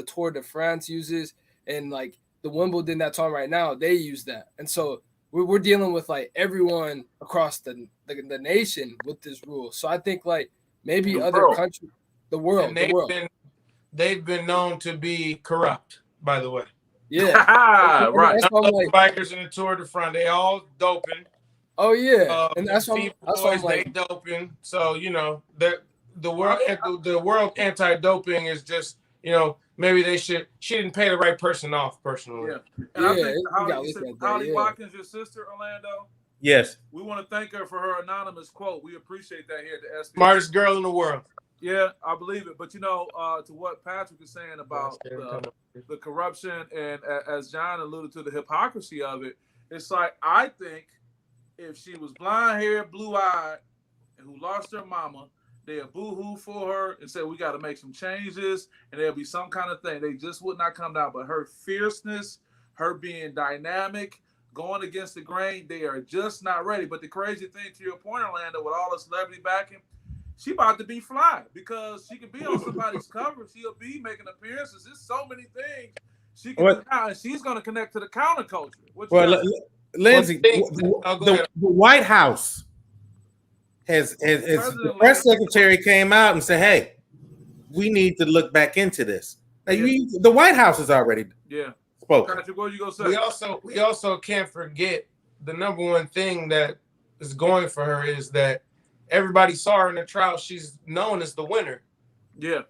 Tour de France uses, and like the Wimbledon that's on right now, they use that. And so we're dealing with like everyone across the nation with this rule. So I think like maybe other countries, the world. They've been known to be corrupt, by the way. Yeah. Right. None of the bikers in the Tour de France, they all doping. Oh yeah. And that's why I'm like, they doping. So, you know, the world anti-doping is just, you know, maybe she didn't pay the right person off personally. Yeah. And I think Holly Watkins, your sister, Orlando. Yes. We want to thank her for her anonymous quote. We appreciate that here at the SPS. Smartest girl in the world. Yeah, I believe it. But, you know, to what Patrick is saying about the corruption and as John alluded to, the hypocrisy of it, it's like I think if she was blonde-haired, blue-eyed, and who lost her mama, they'll boo-hoo for her and say, we got to make some changes, and there'll be some kind of thing. They just would not come down. But her fierceness, her being dynamic, going against the grain, they are just not ready. But the crazy thing, to your point, Orlando, with all the celebrity backing, she about to be fly because she can be on somebody's cover. She'll be making appearances. There's so many things she can do now, and she's going to connect to the counterculture. Lindsay, the White House the press secretary came out and said, hey, we need to look back into this. Now, the White House is already spoken. Patrick, what are you going to say? We also can't forget the number one thing that is going for her is that everybody saw her in the trial. She's known as the winner. Yeah,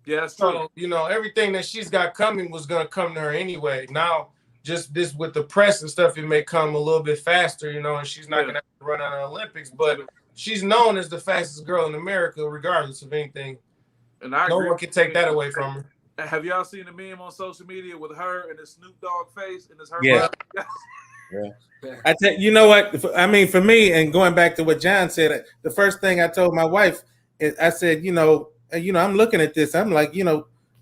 that's true. So, you know, everything that she's got coming was going to come to her anyway. Now, just this with the press and stuff, it may come a little bit faster, you know, and she's not going to run out of the Olympics. But she's known as the fastest girl in America, regardless of anything And I No agree. one can take that away from her. Have y'all seen the meme on social media with her and the Snoop Dogg face and it's her? Yeah. I tell you know what I mean. For me, and going back to what John said, the first thing I told my wife is, I said, I'm looking at this. I'm like,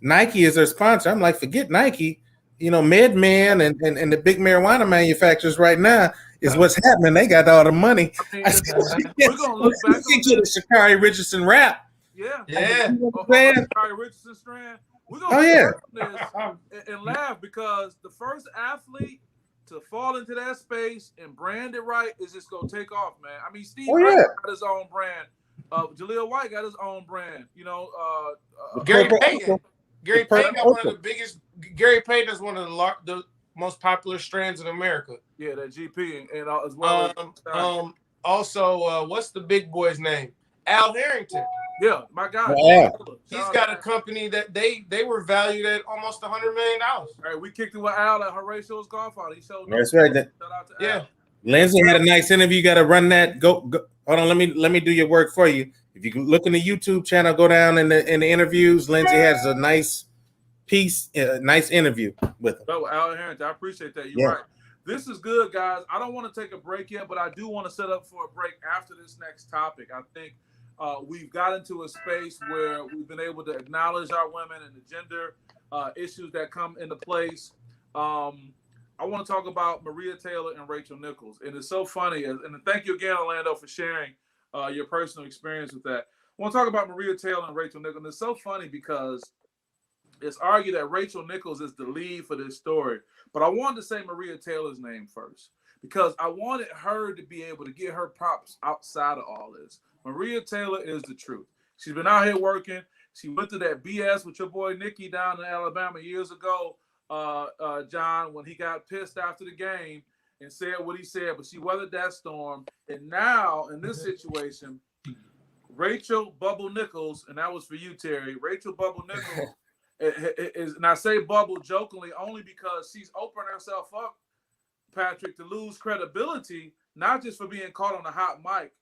Nike is their sponsor. I'm like, forget Nike. MedMen and the big marijuana manufacturers right now is what's happening. They got all the money. I mean, we're gonna look back on get a Sha'Carri Richardson rap. Yeah. You know what I'm saying? Sha'Carri Richardson strand. We're gonna look back on this and laugh because the first athlete to fall into that space and brand it right is just gonna take off, man. I mean, Steve got his own brand. Jaleel White got his own brand. Gary Payton. Gary Payton got one of the biggest. Gary Payton is one of the most popular strands in America. Yeah, that GP and as well. Also, what's the big boy's name? Al Harrington. Yeah, my guy. Yeah. He's got a company that they were valued at almost $100 million. All right, we kicked it with Al at Horatio's golf out. He showed. That's right. Shout out to Al. Lindsay had a nice interview. You got to run that. Go. Hold on. Let me do your work for you. If you look in the YouTube channel, go down in the interviews. Lindsay has a nice piece, nice interview with him. Oh, Al Harrington, I appreciate that. You're right. This is good, guys. I don't want to take a break yet, but I do want to set up for a break after this next topic. I think we've got into a space where we've been able to acknowledge our women and the gender issues that come into place. I want to talk about Maria Taylor and Rachel Nichols. And it's so funny. And thank you again, Orlando, for sharing your personal experience with that. I want to talk about Maria Taylor and Rachel Nichols. And it's so funny because it's argued that Rachel Nichols is the lead for this story. But I wanted to say Maria Taylor's name first because I wanted her to be able to get her props outside of all this. Maria Taylor is the truth. She's been out here working. She went to that BS with your boy Nikki down in Alabama years ago, John, when he got pissed after the game and said what he said, but she weathered that storm. And now in this situation, Rachel Bubble Nichols, and that was for you, Terry, Rachel Bubble Nichols is, and I say bubble jokingly only because she's opened herself up, Patrick, to lose credibility, not just for being caught on the hot mic,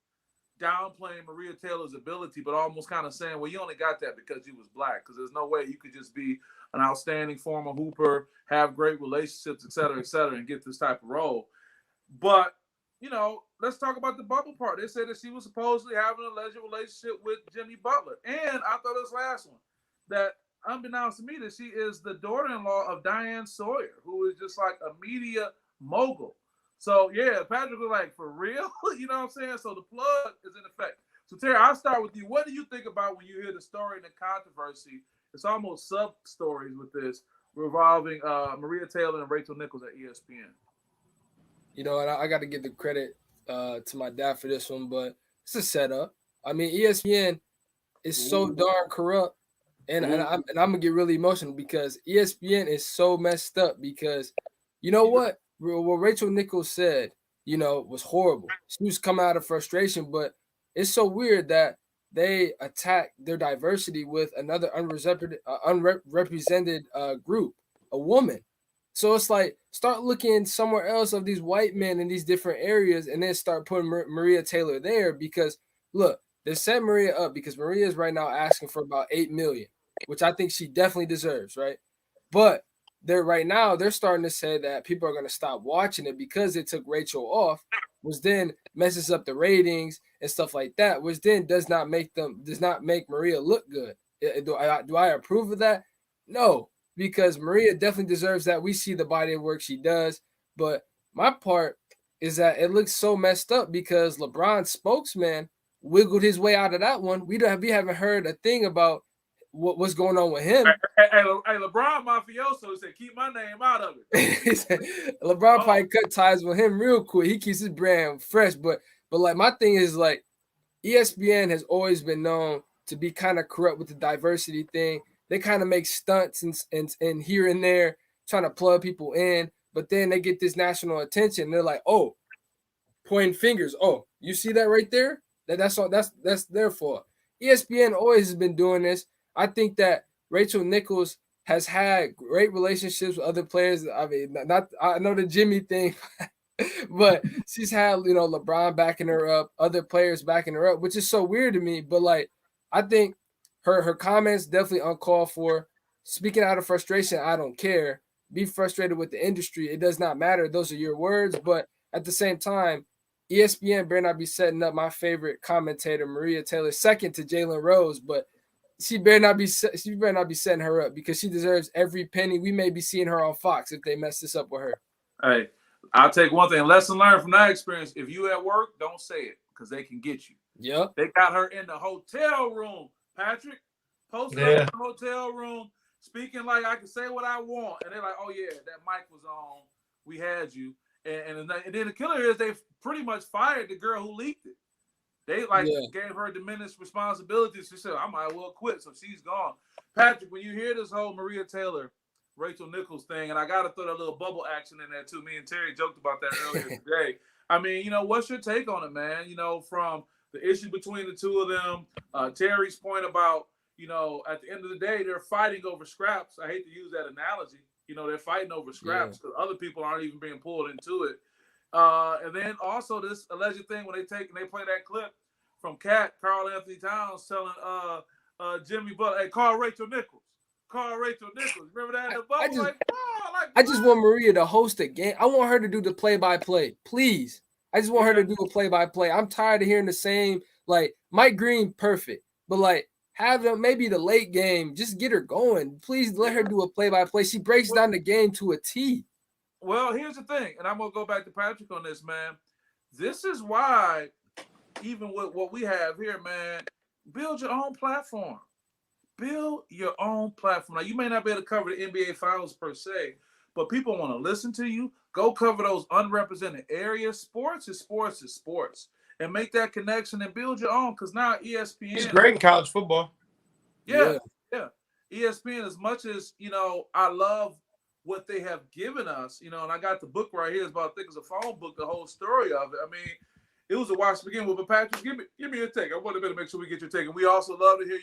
downplaying Maria Taylor's ability, but almost kind of saying, well, you only got that because you was black, because there's no way you could just be an outstanding former hooper, have great relationships, et cetera, and get this type of role. But, let's talk about the bubble part. They said that she was supposedly having an alleged relationship with Jimmy Butler. And I thought this last one, that unbeknownst to me, that she is the daughter-in-law of Diane Sawyer, who is just like a media mogul. So, yeah, Patrick was like, for real? You know what I'm saying? So the plug is in effect. So, Terry, I'll start with you. What do you think about when you hear the story and the controversy? It's almost sub-stories with this revolving Maria Taylor and Rachel Nichols at ESPN. And I got to give the credit to my dad for this one, but it's a setup. I mean, ESPN is so darn corrupt, and I'm going to get really emotional because ESPN is so messed up because you know what Rachel Nichols said, was horrible. She was coming out of frustration, but it's so weird that they attack their diversity with another unrepresented group, a woman. So it's like, start looking somewhere else of these white men in these different areas and then start putting Maria Taylor there because, look, they set Maria up because Maria is right now asking for about $8 million, which I think she definitely deserves, right? But they're starting to say that people are going to stop watching it because it took Rachel off, which then messes up the ratings and stuff like that, which then does not make Maria look good. Do I approve of that? No, because Maria definitely deserves that. We see the body of work she does, but my part is that it looks so messed up because LeBron's spokesman wiggled his way out of that one. We haven't heard a thing about what's going on with him. Hey, LeBron mafioso said, keep my name out of it. LeBron probably cut ties with him real quick. He keeps his brand fresh, but like my thing is like ESPN has always been known to be kind of corrupt with the diversity thing. They kind of make stunts and here and there trying to plug people in, but then they get this national attention. They're like, oh, pointing fingers. Oh, you see that right there? That's all. That's their fault. ESPN always has been doing this. I think that Rachel Nichols has had great relationships with other players. I mean, I know the Jimmy thing, but she's had, LeBron backing her up, other players backing her up, which is so weird to me. But like, I think her comments definitely uncalled for. Speaking out of frustration, I don't care. Be frustrated with the industry. It does not matter. Those are your words. But at the same time, ESPN better not be setting up my favorite commentator, Maria Taylor, second to Jalen Rose. But she better not be setting her up because she deserves every penny. We may be seeing her on Fox if they mess this up with her. Hey, I'll take one thing. Lesson learned from that experience. If you at work, don't say it because they can get you. Yep. They got her in the hotel room, Patrick. Posted up in the hotel room, speaking like I can say what I want. And they're like, oh, yeah, that mic was on. We had you. And then the killer is they pretty much fired the girl who leaked it. They gave her diminished responsibilities. She said, I might as well quit. So she's gone. Patrick, when you hear this whole Maria Taylor, Rachel Nichols thing, and I got to throw that little bubble action in there too. Me and Terry joked about that earlier today. I mean, what's your take on it, man? From the issue between the two of them, Terry's point about, at the end of the day, they're fighting over scraps. I hate to use that analogy. They're fighting over scraps because other people aren't even being pulled into it. And then also this alleged thing when they play that clip from Carl Anthony Towns telling Jimmy Butler, hey, call Rachel Nichols. Remember that in the bubble? I just want Maria to host a game. I want her to do the play-by-play, please. I just want her to do a play-by-play. I'm tired of hearing the same, Mike Green, perfect. But, have them maybe the late game. Just get her going. Please let her do a play-by-play. She breaks down the game to a T. Well, here's the thing, and I'm going to go back to Patrick on this, man. This is why, even with what we have here, man, build your own platform. Build your own platform. Now, you may not be able to cover the NBA Finals per se, but people want to listen to you. Go cover those unrepresented areas. Sports is sports is sports. And make that connection and build your own, because now ESPN. He's great in college football. Yeah. ESPN, as much as, I love what they have given us, and I got the book right here. It's about, I think it's a phone book, the whole story of it. I mean, it was a watch to begin with. But Patrick, give me your take. I want to make sure we get your take. And we also love to hear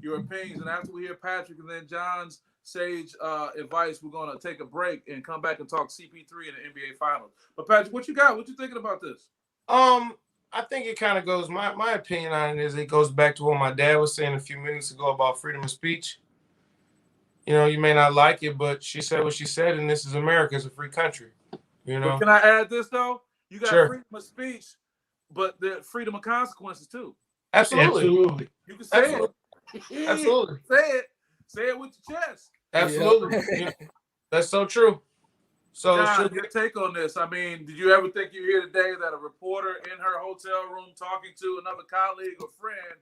your opinions. And after we hear Patrick and then John's sage advice, we're going to take a break and come back and talk CP3 and the NBA Finals. But Patrick, what you got? What you thinking about this? I think it kind of goes, my opinion on it is it goes back to what my dad was saying a few minutes ago about freedom of speech. You may not like it, but she said what she said, and this is America. It's a free country. But can I add this, though? You got freedom of speech, but the freedom of consequences, too. Absolutely. You can say it. Absolutely. Say it with your chest. Absolutely. Yeah. That's so true. So John, your take on this. I mean, did you ever think you hear today that a reporter in her hotel room talking to another colleague or friend,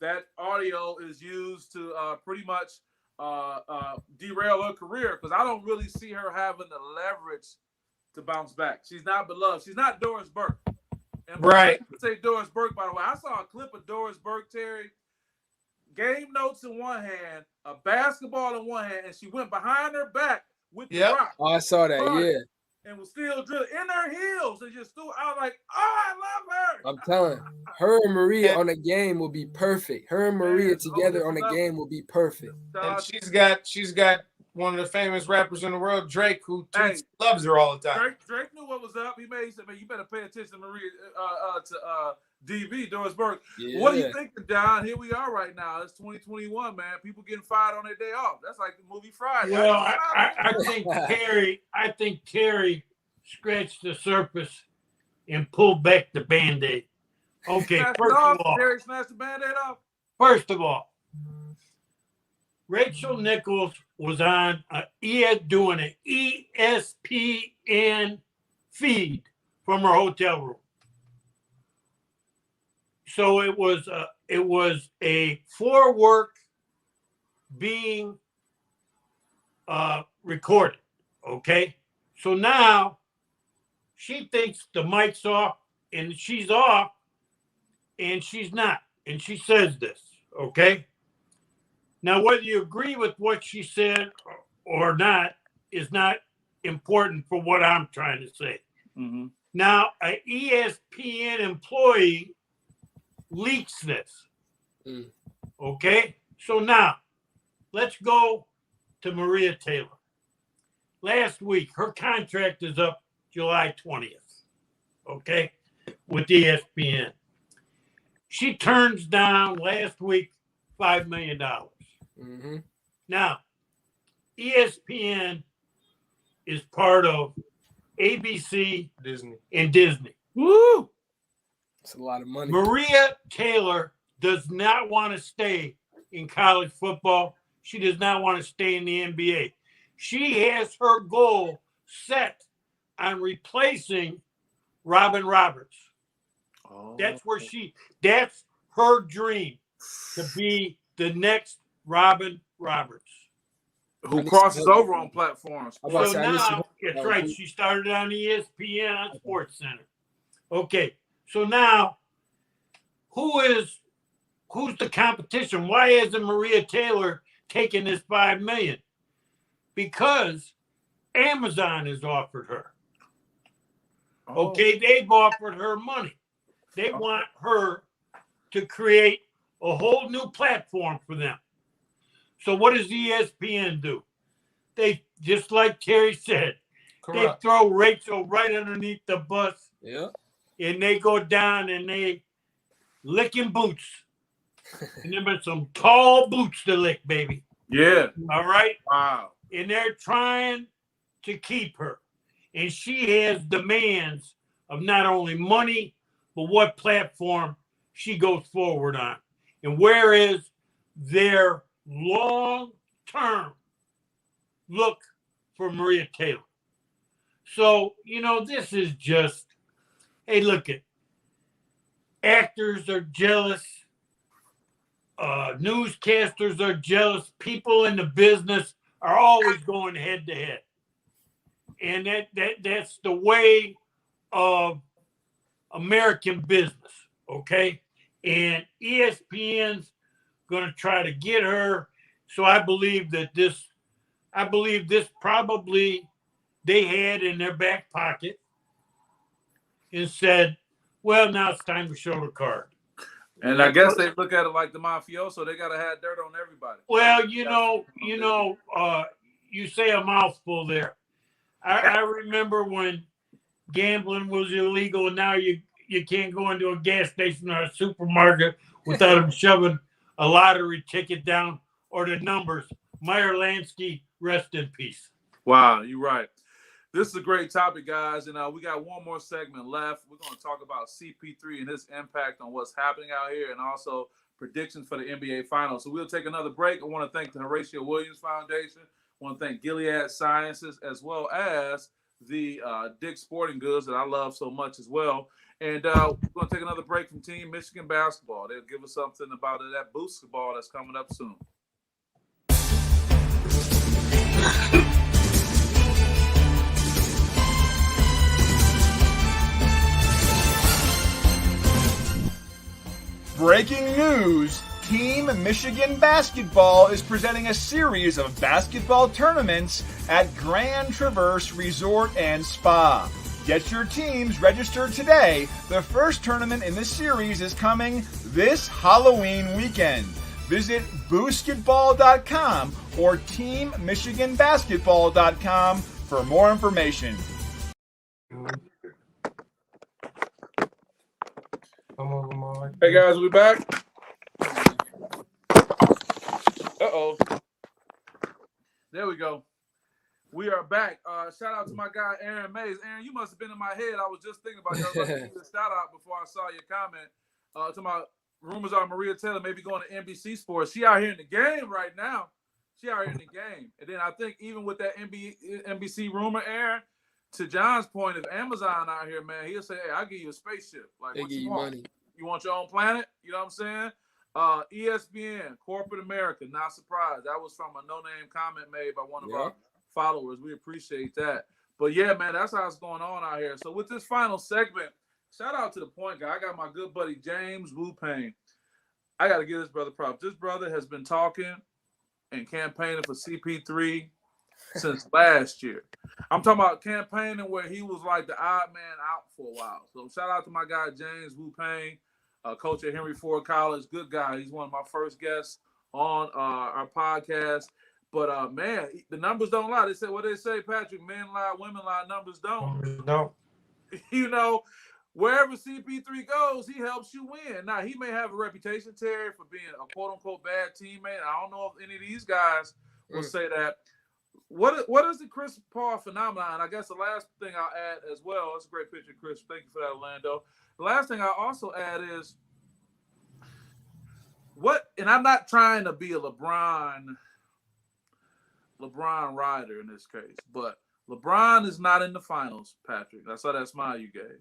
that audio is used to pretty much derail her career? Because I don't really see her having the leverage to bounce back. She's not beloved. She's not Doris Burke. And right. I say Doris Burke, by the way. I saw a clip of Doris Burke, Terry. Game notes in one hand, a basketball in one hand, and she went behind her back with the rock. Oh, I saw that, and was still drilling in her heels and just threw out like, oh, I love her. I'm telling you, her and Maria on a game will be perfect. Her and Maria together on a game will be perfect. And she's got one of the famous rappers in the world, Drake, who loves her all the time. Drake knew what was up. He said, man, you better pay attention to Maria, to DB, Doris Burke. Yeah. What do you think, Don? Here we are right now. It's 2021, man. People getting fired on their day off. That's like the movie Friday. Well, I think Terry scratched the surface and pulled back the Band-Aid. Okay, Terry smashed the Band-Aid off. First of all, Rachel Nichols was on doing an ESPN feed from her hotel room. So it was a floor work being recorded. Okay, so now she thinks the mic's off and she's off, and she's not, and she says this. Okay. Now, whether you agree with what she said or not is not important for what I'm trying to say. Mm-hmm. Now, an ESPN employee leaks this. Okay? So now, let's go to Maria Taylor. Last week, her contract is up July 20th. Okay? With ESPN. She turns down last week $5 million. Mm-hmm. Now, ESPN is part of ABC Disney. and Disney. Woo! It's a lot of money. Maria Taylor does not want to stay in college football. She does not want to stay in the NBA. She has her goal set on replacing Robin Roberts. Oh. That's her dream, to be the next Robin Roberts. Who crosses over on platforms. I was about to So say, I need some now, help. that's right. She started on ESPN on Sports Center. Okay, so now, who's the competition? Why isn't Maria Taylor taking this $5 million? Because Amazon has offered her. Oh. Okay, they've offered her money. They want her to create a whole new platform for them. So what does ESPN do? They, just like Terry said, Correct. they throw Rachel right underneath the bus. Yeah. And they go down and they licking boots. And there been some tall boots to lick, baby. Yeah. All right? Wow. And they're trying to keep her. And she has demands of not only money, but what platform she goes forward on. And where is their long-term look for Maria Taylor? So, this is just, hey, look it. Actors are jealous. Newscasters are jealous. People in the business are always going head to head. And that's the way of American business, okay? And ESPN's going to try to get her. So I believe this probably they had in their back pocket and said, well, now it's time to show the card. And I guess they look at it like the mafioso. They got to have dirt on everybody. Well, you say a mouthful there. I remember when gambling was illegal, and now you can't go into a gas station or a supermarket without them shoving a lottery ticket down or the numbers. Meyer Lansky, rest in peace. Wow, you're right. This is a great topic, guys, and we got one more segment left. We're going to talk about CP3 and his impact on what's happening out here, and also predictions for the NBA Finals. So we'll take another break. I want to thank the Horatio Williams Foundation. I want to thank Gilead Sciences, as well as the Dick's Sporting Goods that I love so much as well. And we're going to take another break from Team Michigan Basketball. They'll give us something about that basketball that's coming up soon. Breaking news! Team Michigan Basketball is presenting a series of basketball tournaments at Grand Traverse Resort and Spa. Get your teams registered today. The first tournament in the series is coming this Halloween weekend. Visit basketball.com or teammichiganbasketball.com for more information. Hey guys, we back? Uh-oh. There we go. We are back. Shout out to my guy Aaron Mays. Aaron, you must have been in my head. I was just thinking about you. I was going to give you a shout out before I saw your comment. To my rumors are Maria Taylor may be going to NBC Sports. She out here in the game right now. She out here in the game. And then I think even with that NBC rumor, Aaron, to John's point, if Amazon out here, man, he'll say, hey, I'll give you a spaceship. Like, They what give you you want? money. You want your own planet? You know what I'm saying? ESPN, corporate America, not surprised. That was from a no-name comment made by one of our followers. We appreciate that. But yeah, man, that's how it's going on out here. So with this final segment, shout out to the point guy. I got my good buddy James Wu Payne. I got to give this brother props. This brother has been talking and campaigning for CP3 since last year. I'm talking about campaigning where he was like the odd man out for a while. So shout out to my guy James Wu Payne, coach at Henry Ford College. Good guy. He's one of my first guests on our podcast. But man, the numbers don't lie. They say what they say, Patrick. Men lie, women lie. Numbers don't. No. You know, wherever CP3 goes, he helps you win. Now, he may have a reputation, Terry, for being a quote-unquote bad teammate. I don't know if any of these guys will say that. What is the Chris Paul phenomenon? I guess the last thing I'll add as well, it's a great picture, Chris. Thank you for that, Orlando. The last thing I'll also add is and I'm not trying to be a LeBron rider in this case, but LeBron is not in the finals, Patrick. I saw that smile you gave.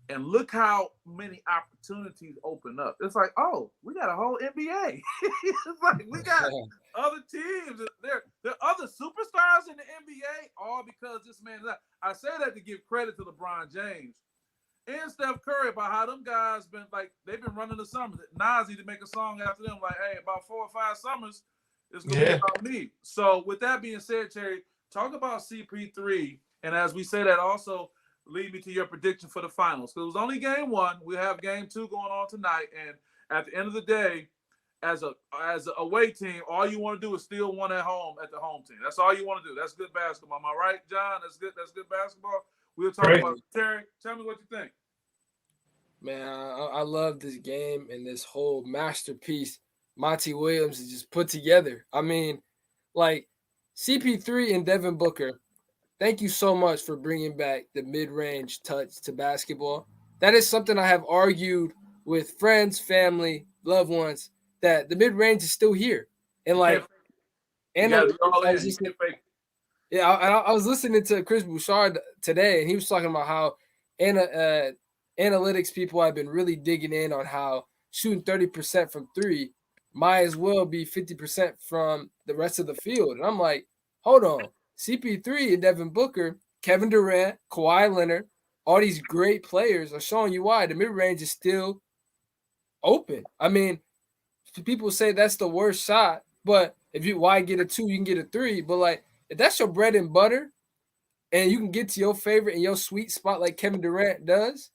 And look how many opportunities open up. It's like, oh, we got a whole NBA. It's like we got other teams. There are other superstars in the NBA, all because this man is out. I say that to give credit to LeBron James and Steph Curry about how them guys they've been running the summer. Nas need to make a song after them, like, hey, about 4 or 5 summers, it's gonna be about me. So with that being said, Terry, talk about CP3, and as we say that, also lead me to your prediction for the finals. Because it was only game 1. We have game 2 going on tonight, and at the end of the day, as a away team, all you want to do is steal one at home at the home team. That's all you want to do. That's good basketball. Am I right, John? That's good basketball. We'll talk about it. Terry, tell me what you think. Man, I love this game and this whole masterpiece Monty Williams has just put together. I mean, like, CP3 and Devin Booker, thank you so much for bringing back the mid-range touch to basketball. That is something I have argued with friends, family, loved ones, that the mid-range is still here. And I was listening to Chris Bouchard today, and he was talking about how analytics people have been really digging in on how shooting 30% from 3 might as well be 50% from the rest of the field. And I'm like, hold on. CP3 and Devin Booker, Kevin Durant, Kawhi Leonard, all these great players are showing you why the mid-range is still open. I mean, people say that's the worst shot, but why get a 2, you can get a 3. But, like, if that's your bread and butter and you can get to your favorite and your sweet spot like Kevin Durant does,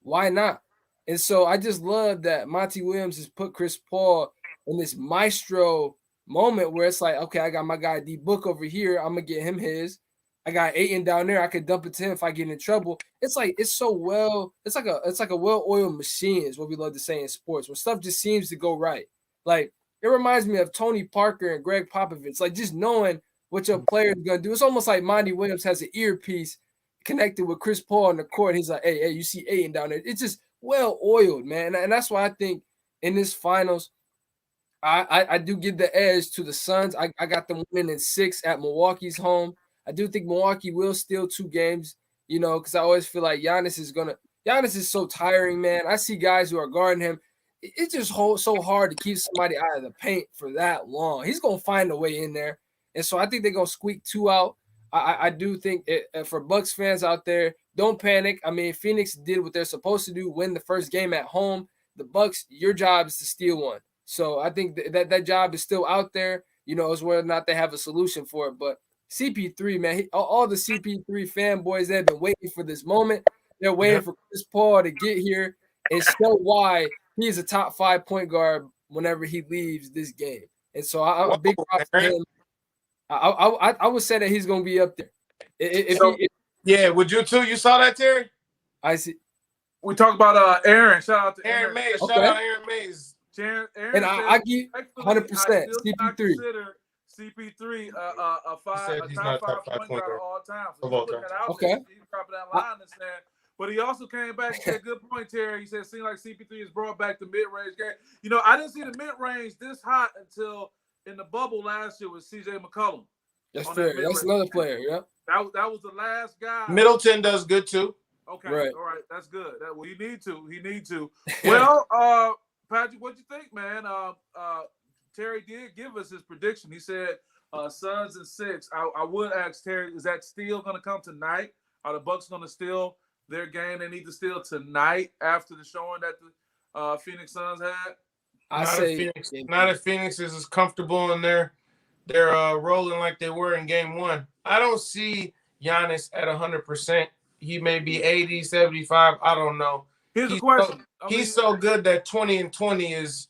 why not? And so I just love that Monty Williams has put Chris Paul in this maestro moment where it's like, okay, I got my guy D Book over here. I'm going to get him his. I got Ayton down there. I could dump it to him if I get in trouble. It's like it's like a well-oiled machine is what we love to say in sports, where stuff just seems to go right. Like, it reminds me of Tony Parker and Greg Popovich, like just knowing what your player is going to do. It's almost like Monty Williams has an earpiece connected with Chris Paul on the court. He's like, hey, you see Ayton down there. It's just well-oiled, man. And that's why I think in this finals, I do give the edge to the Suns. I got them winning in 6 at Milwaukee's home. I do think Milwaukee will steal 2 games, because I always feel like Giannis is so tiring, man. I see guys who are guarding him. It's just so hard to keep somebody out of the paint for that long. He's going to find a way in there. And so I think they're going to squeak 2 out. I do think for Bucks fans out there, don't panic. I mean, Phoenix did what they're supposed to do, win the first game at home. The Bucks, your job is to steal one. So I think that job is still out there, as whether or not they have a solution for it. But CP3, man, all the CP3 fanboys, they've been waiting for this moment. They're waiting for Chris Paul to get here and show why he's a top 5 point guard whenever he leaves this game. And so I'm a big props to him. I would say that he's going to be up there. Yeah, would you too? You saw that, Terry? I see. We talk about Aaron. Shout out to Aaron Mays. Okay. Shout out Aaron Mays. And I give 100% CP3. CP3 a top 5 point guard of all time. So okay. He's dropping that line and saying, but he also came back and said, good point, Terry. He said, it seems like CP3 has brought back the mid-range game. I didn't see the mid-range this hot until in the bubble last year with CJ McCollum. That's fair. That's another player, yeah. That was the last guy. Middleton does good too. Okay, right. All right, that's good. He need to. Well, Patrick, what you think, man? Terry did give us his prediction. He said Suns in 6. I would ask Terry, is that still going to come tonight? Are the Bucks going to steal their game? They need to steal tonight after the showing that the Phoenix Suns had. Not if Phoenix is as comfortable and they're rolling like they were in game 1. I don't see Giannis at 100%. He may be 80, 75. I don't know. Here's the question. He's so good that 20 and 20 is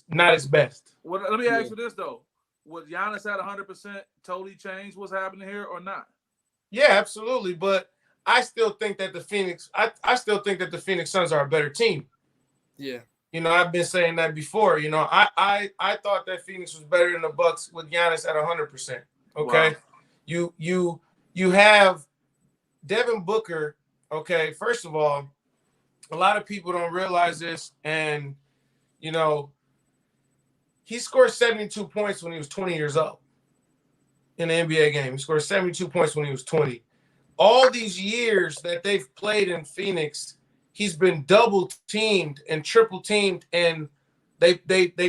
not his best. Well, let me ask you this, though. Would Giannis at 100% totally change what's happening here or not? Yeah, absolutely. But I still think that the Phoenix Suns are a better team. Yeah. You know, I've been saying that before. You know, I thought that Phoenix was better than the Bucks with Giannis at 100%. Okay, wow. You have Devin Booker. Okay, first of all, a lot of people don't realize this, and you know, he scored 72 points when he was 20 years old in the NBA game. He scored 72 points when he was 20. All these years that they've played in Phoenix, he's been double teamed and triple teamed, and they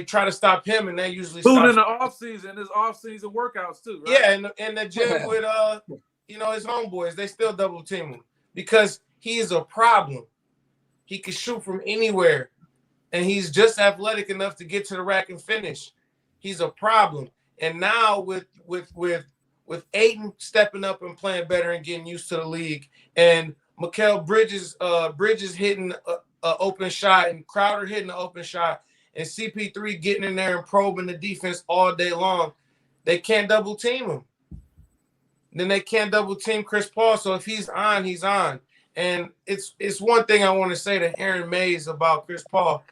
try to stop him, and they usually stop in the offseason, his offseason workouts too, right? Yeah, and the gym with you know, his homeboys, they still double team him because he is a problem. He can shoot from anywhere, and he's just athletic enough to get to the rack and finish. He's a problem. And now with Ayton stepping up and playing better and getting used to the league, and Mikal Bridges hitting an open shot, and Crowder hitting an open shot, and CP3 getting in there and probing the defense all day long, they can't double team him. Then they can't double team Chris Paul. So if he's on, he's on. And it's one thing I want to say to Aaron Mays about Chris Paul.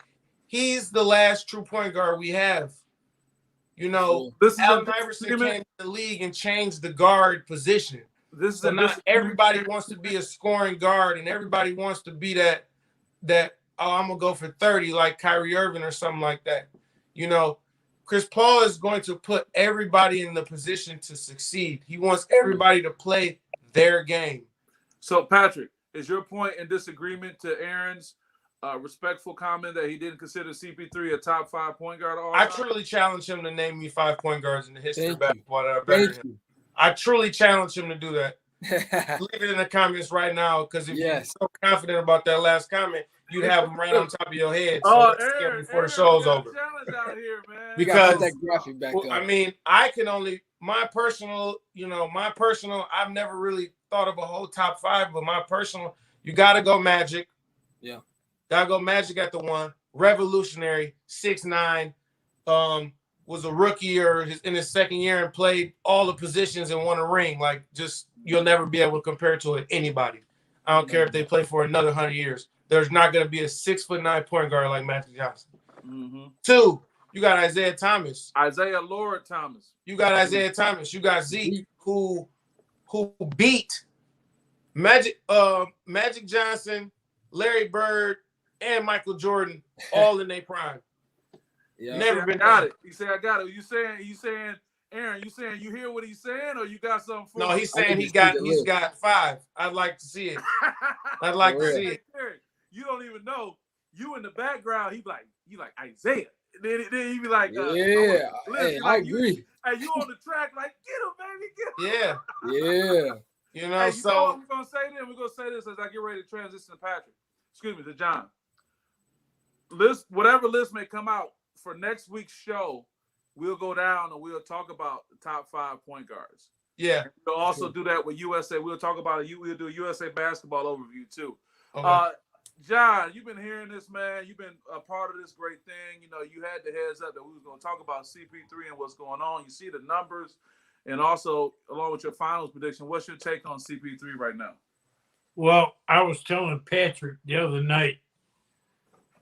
He's the last true point guard we have. You know, Allen Iverson came to the league and changed the guard position. So not everybody wants to be a scoring guard, and everybody wants to be that I'm gonna go for 30 like Kyrie Irving or something like that. You know, Chris Paul is going to put everybody in the position to succeed. He wants everybody to play their game. So, Patrick, is your point in disagreement to Aaron's respectful comment that he didn't consider CP3 a top 5 point guard? I truly challenge him to name me 5 point guards in the history of basketball that are better than him. I truly challenge him to do that. Leave it in the comments right now, because if you're so confident about that last comment, you'd have them right on top of your head. So Aaron, before the show's over. Challenge out here, man. Because that graphic back up. I mean, I can only my personal. I've never really thought of a whole top 5, but my personal, you got to go Magic. Yeah, gotta go Magic at the 1. Revolutionary, 6'9", was a rookie or in his second year and played all the positions and won a ring. Like, just you'll never be able to compare to it anybody. I don't care if they play for another 100 years. There's not going to be a 6'9" point guard like Magic Johnson. Mm-hmm. 2, you got Isaiah Thomas. Isaiah Lord Thomas. You got Isaiah Thomas. You got Zeke, who beat Magic Johnson, Larry Bird, and Michael Jordan all in their prime. Yeah. Never been got it. You say I got it. You saying, Aaron, you hear what he's saying, or you got something for No, him? he's saying he's got 5. I'd like to see it. I'd like to see it. You don't even know. You in the background, you like Isaiah. Then he be like, hey, I agree. You on the track, like, get him, baby, get him. Yeah. You know, you know what we're gonna say then? We're gonna say this as I get ready to transition to Patrick. Excuse me, to John. Whatever list may come out for next week's show, we'll go down and we'll talk about the top 5 point guards. Yeah. We'll also do that with USA. We'll talk about it. We'll do a USA basketball overview too. Okay. John, you've been hearing this, man. You've been a part of this great thing. You know, you had the heads up that we was going to talk about CP3 and what's going on. You see the numbers, and also along with your finals prediction, what's your take on CP3 right now? Well, I was telling Patrick the other night,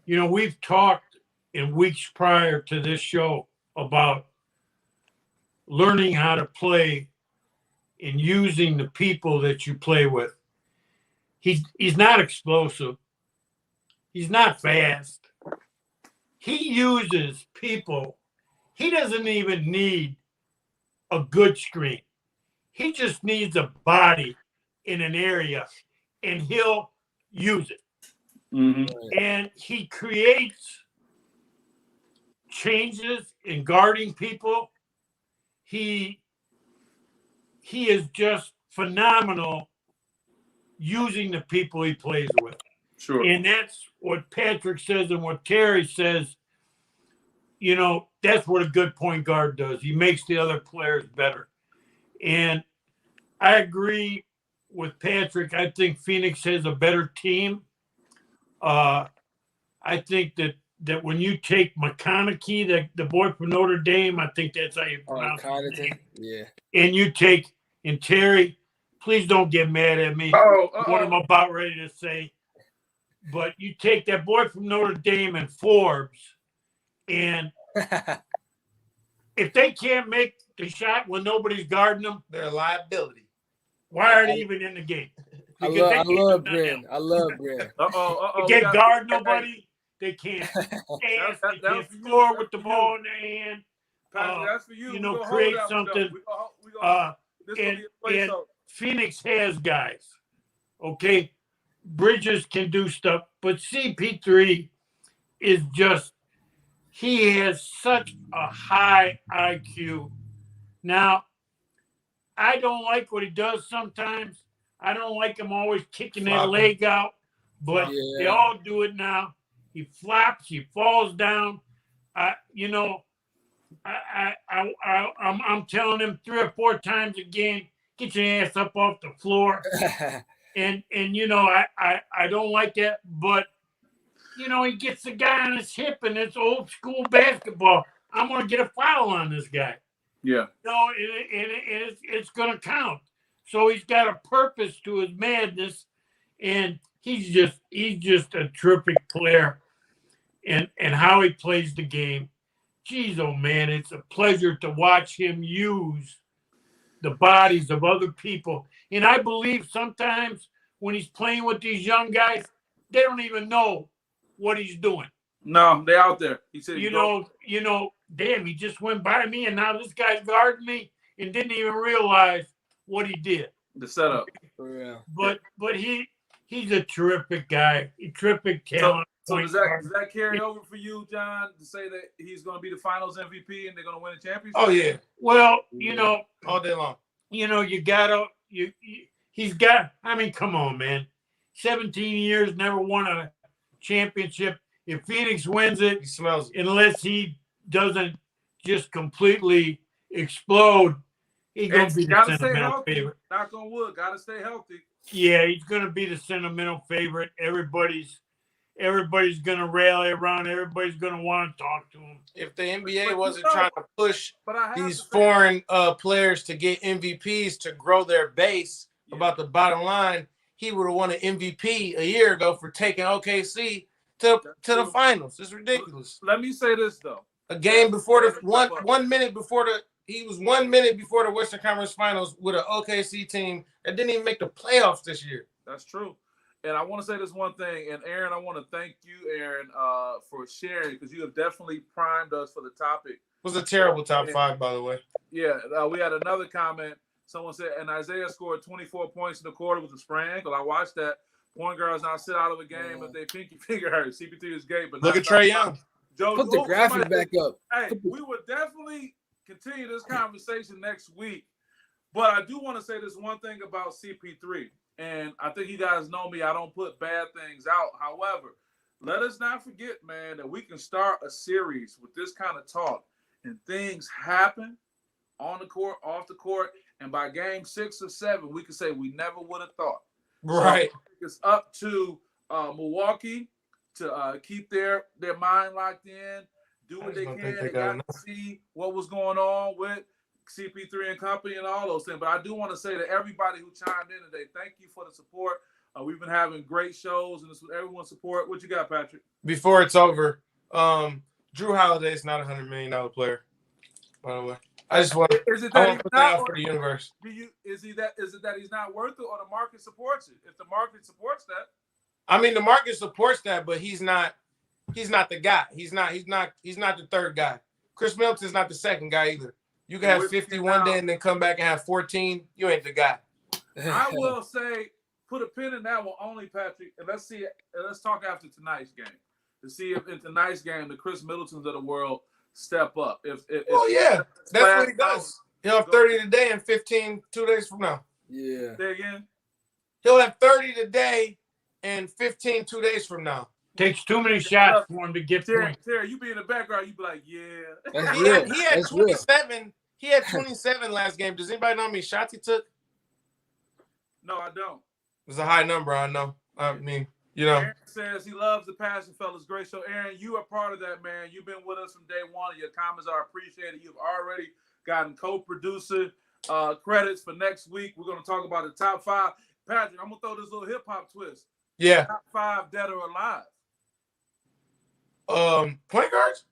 you know, we've talked in weeks prior to this show about learning how to play and using the people that you play with. He's not explosive. He's not fast. He uses people. He doesn't even need a good screen. He just needs a body in an area, and he'll use it. Mm-hmm. And he creates changes in guarding people. He is just phenomenal using the people he plays with. Sure. And that's what Patrick says and what Terry says. You know, that's what a good point guard does. He makes the other players better. And I agree with Patrick. I think Phoenix has a better team. I think that when you take McConaughey, the boy from Notre Dame, I think that's how you pronounce his name. Yeah. And you take, and Terry, please don't get mad at me. What I'm about ready to say. But you take that boy from Notre Dame and Forbes, and if they can't make the shot when nobody's guarding them, they're a liability. Why are they even in the game? I love Brand. I love Brand. They can't guard nobody. They can't pass. They can't score with the ball in their hand. That's for you. You know, create something. And Phoenix has guys. Okay, Bridges can do stuff, but CP3 is just. He has such a high IQ. Now, I don't like what he does sometimes. I don't like him always kicking that leg out, but they all do it now. He flops, he falls down. I'm telling him 3 or 4 times a game, get your ass up off the floor. and I don't like that, but he gets the guy on his hip, and it's old school basketball. I'm going to get a foul on this guy. Yeah. It's going to count. So he's got a purpose to his madness, and he's just a terrific player. And how he plays the game. Geez, oh man, it's a pleasure to watch him use the bodies of other people. And I believe sometimes when he's playing with these young guys, they don't even know what he's doing. No, they out there. He said, damn, he just went by me, and now this guy's guarding me and didn't even realize what he did. The setup. For real. But he's a terrific guy, a terrific talent. So does that carry over for you, John, to say that he's going to be the Finals MVP and they're going to win a championship? Oh yeah. Well, all day long. He's got. I mean, come on, man. 17 years, never won a championship. If Phoenix wins it, he smells it. Unless he doesn't just completely explode, he's going to be the sentimental favorite. Knock on wood. Got to stay healthy. Yeah, he's going to be the sentimental favorite. Everybody's going to rally around. Everybody's going to want to talk to him. If the NBA wasn't trying to push these foreign players to get MVPs to grow their base about the bottom line, he would have won an MVP a year ago for taking OKC to the finals. It's ridiculous. Let me say this, though. A game before the 1 minute before he was 1 minute before the Western Conference Finals with an OKC team that didn't even make the playoffs this year. That's true. And I want to say this one thing, and Aaron, I want to thank you, Aaron, for sharing, because you have definitely primed us for the topic. It was a terrible top 5, by the way. Yeah, we had another comment. Someone said, and Isaiah scored 24 points in the quarter with a sprain ankle. I watched that. Point guards now sit out of a game if they pinky finger hurt. CP3 is gay, but look at Trae Young. Put the graphic back up. Hey, we would definitely continue this conversation next week. But I do want to say this one thing about CP3. And I think you guys know me. I don't put bad things out. However, let us not forget, man, that we can start a series with this kind of talk. And things happen on the court, off the court. And by game 6 or 7, we can say we never would have thought. Right. So it's up to Milwaukee to keep their mind locked in, do what they can. They got to see what was going on with CP3 and company and all those things. But I do want to say to everybody who chimed in today, thank you for the support. We've been having great shows, and this was everyone's support. What you got, Patrick? Before it's over, Drew Holiday is not a $100 million player, by the way. I just want to put that out for the universe. Is it that he's not worth it, or the market supports it? If the market supports that, I mean, the market supports that, but he's not the guy. He's not the third guy. Chris Middleton's not the second guy either. You can have 50 one day and then come back and have 14. You ain't the guy. I will say, put a pin in that one only, Patrick, and let's see. Let's talk after tonight's game to see if in tonight's game the Chris Middletons of the world step up. If yeah, that's what he does. He'll have 30 today and 15 2 days from now. Yeah. Say again. He'll have 30 today and 15 2 days from now. Takes too many shots for him to get points. Terry, you be in the background, you be like, yeah. He had 27. Real. He had 27 last game. Does anybody know how many shots he took? No, I don't. It was a high number, I know. I mean, you know. Aaron says he loves the Passion Fellas. Great show. Aaron, you are part of that, man. You've been with us from day one. Your comments are appreciated. You've already gotten co-producer credits for next week. We're gonna talk about the top 5. Patrick, I'm gonna throw this little hip hop twist. Yeah. Top 5 dead or alive. Point guards?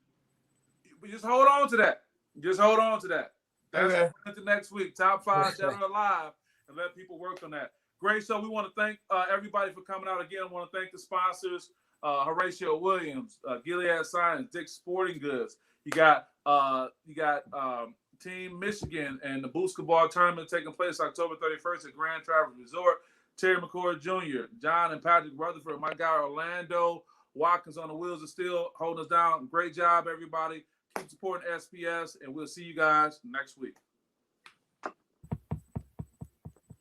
We just hold on to that. Just hold on to that. That's Okay. into next week. Top 5 dead or alive, and let people work on that. Great show. We want to thank everybody for coming out again. I want to thank the sponsors: Horatio Williams, Gilead Science, Dick's Sporting Goods. You got Team Michigan and the Basketball Tournament taking place October 31st at Grand Traverse Resort. Terry McCord Jr., John and Patrick Rutherford, my guy Orlando Watkins on the wheels of steel, holding us down. Great job, everybody. Keep supporting SPS, and we'll see you guys next week.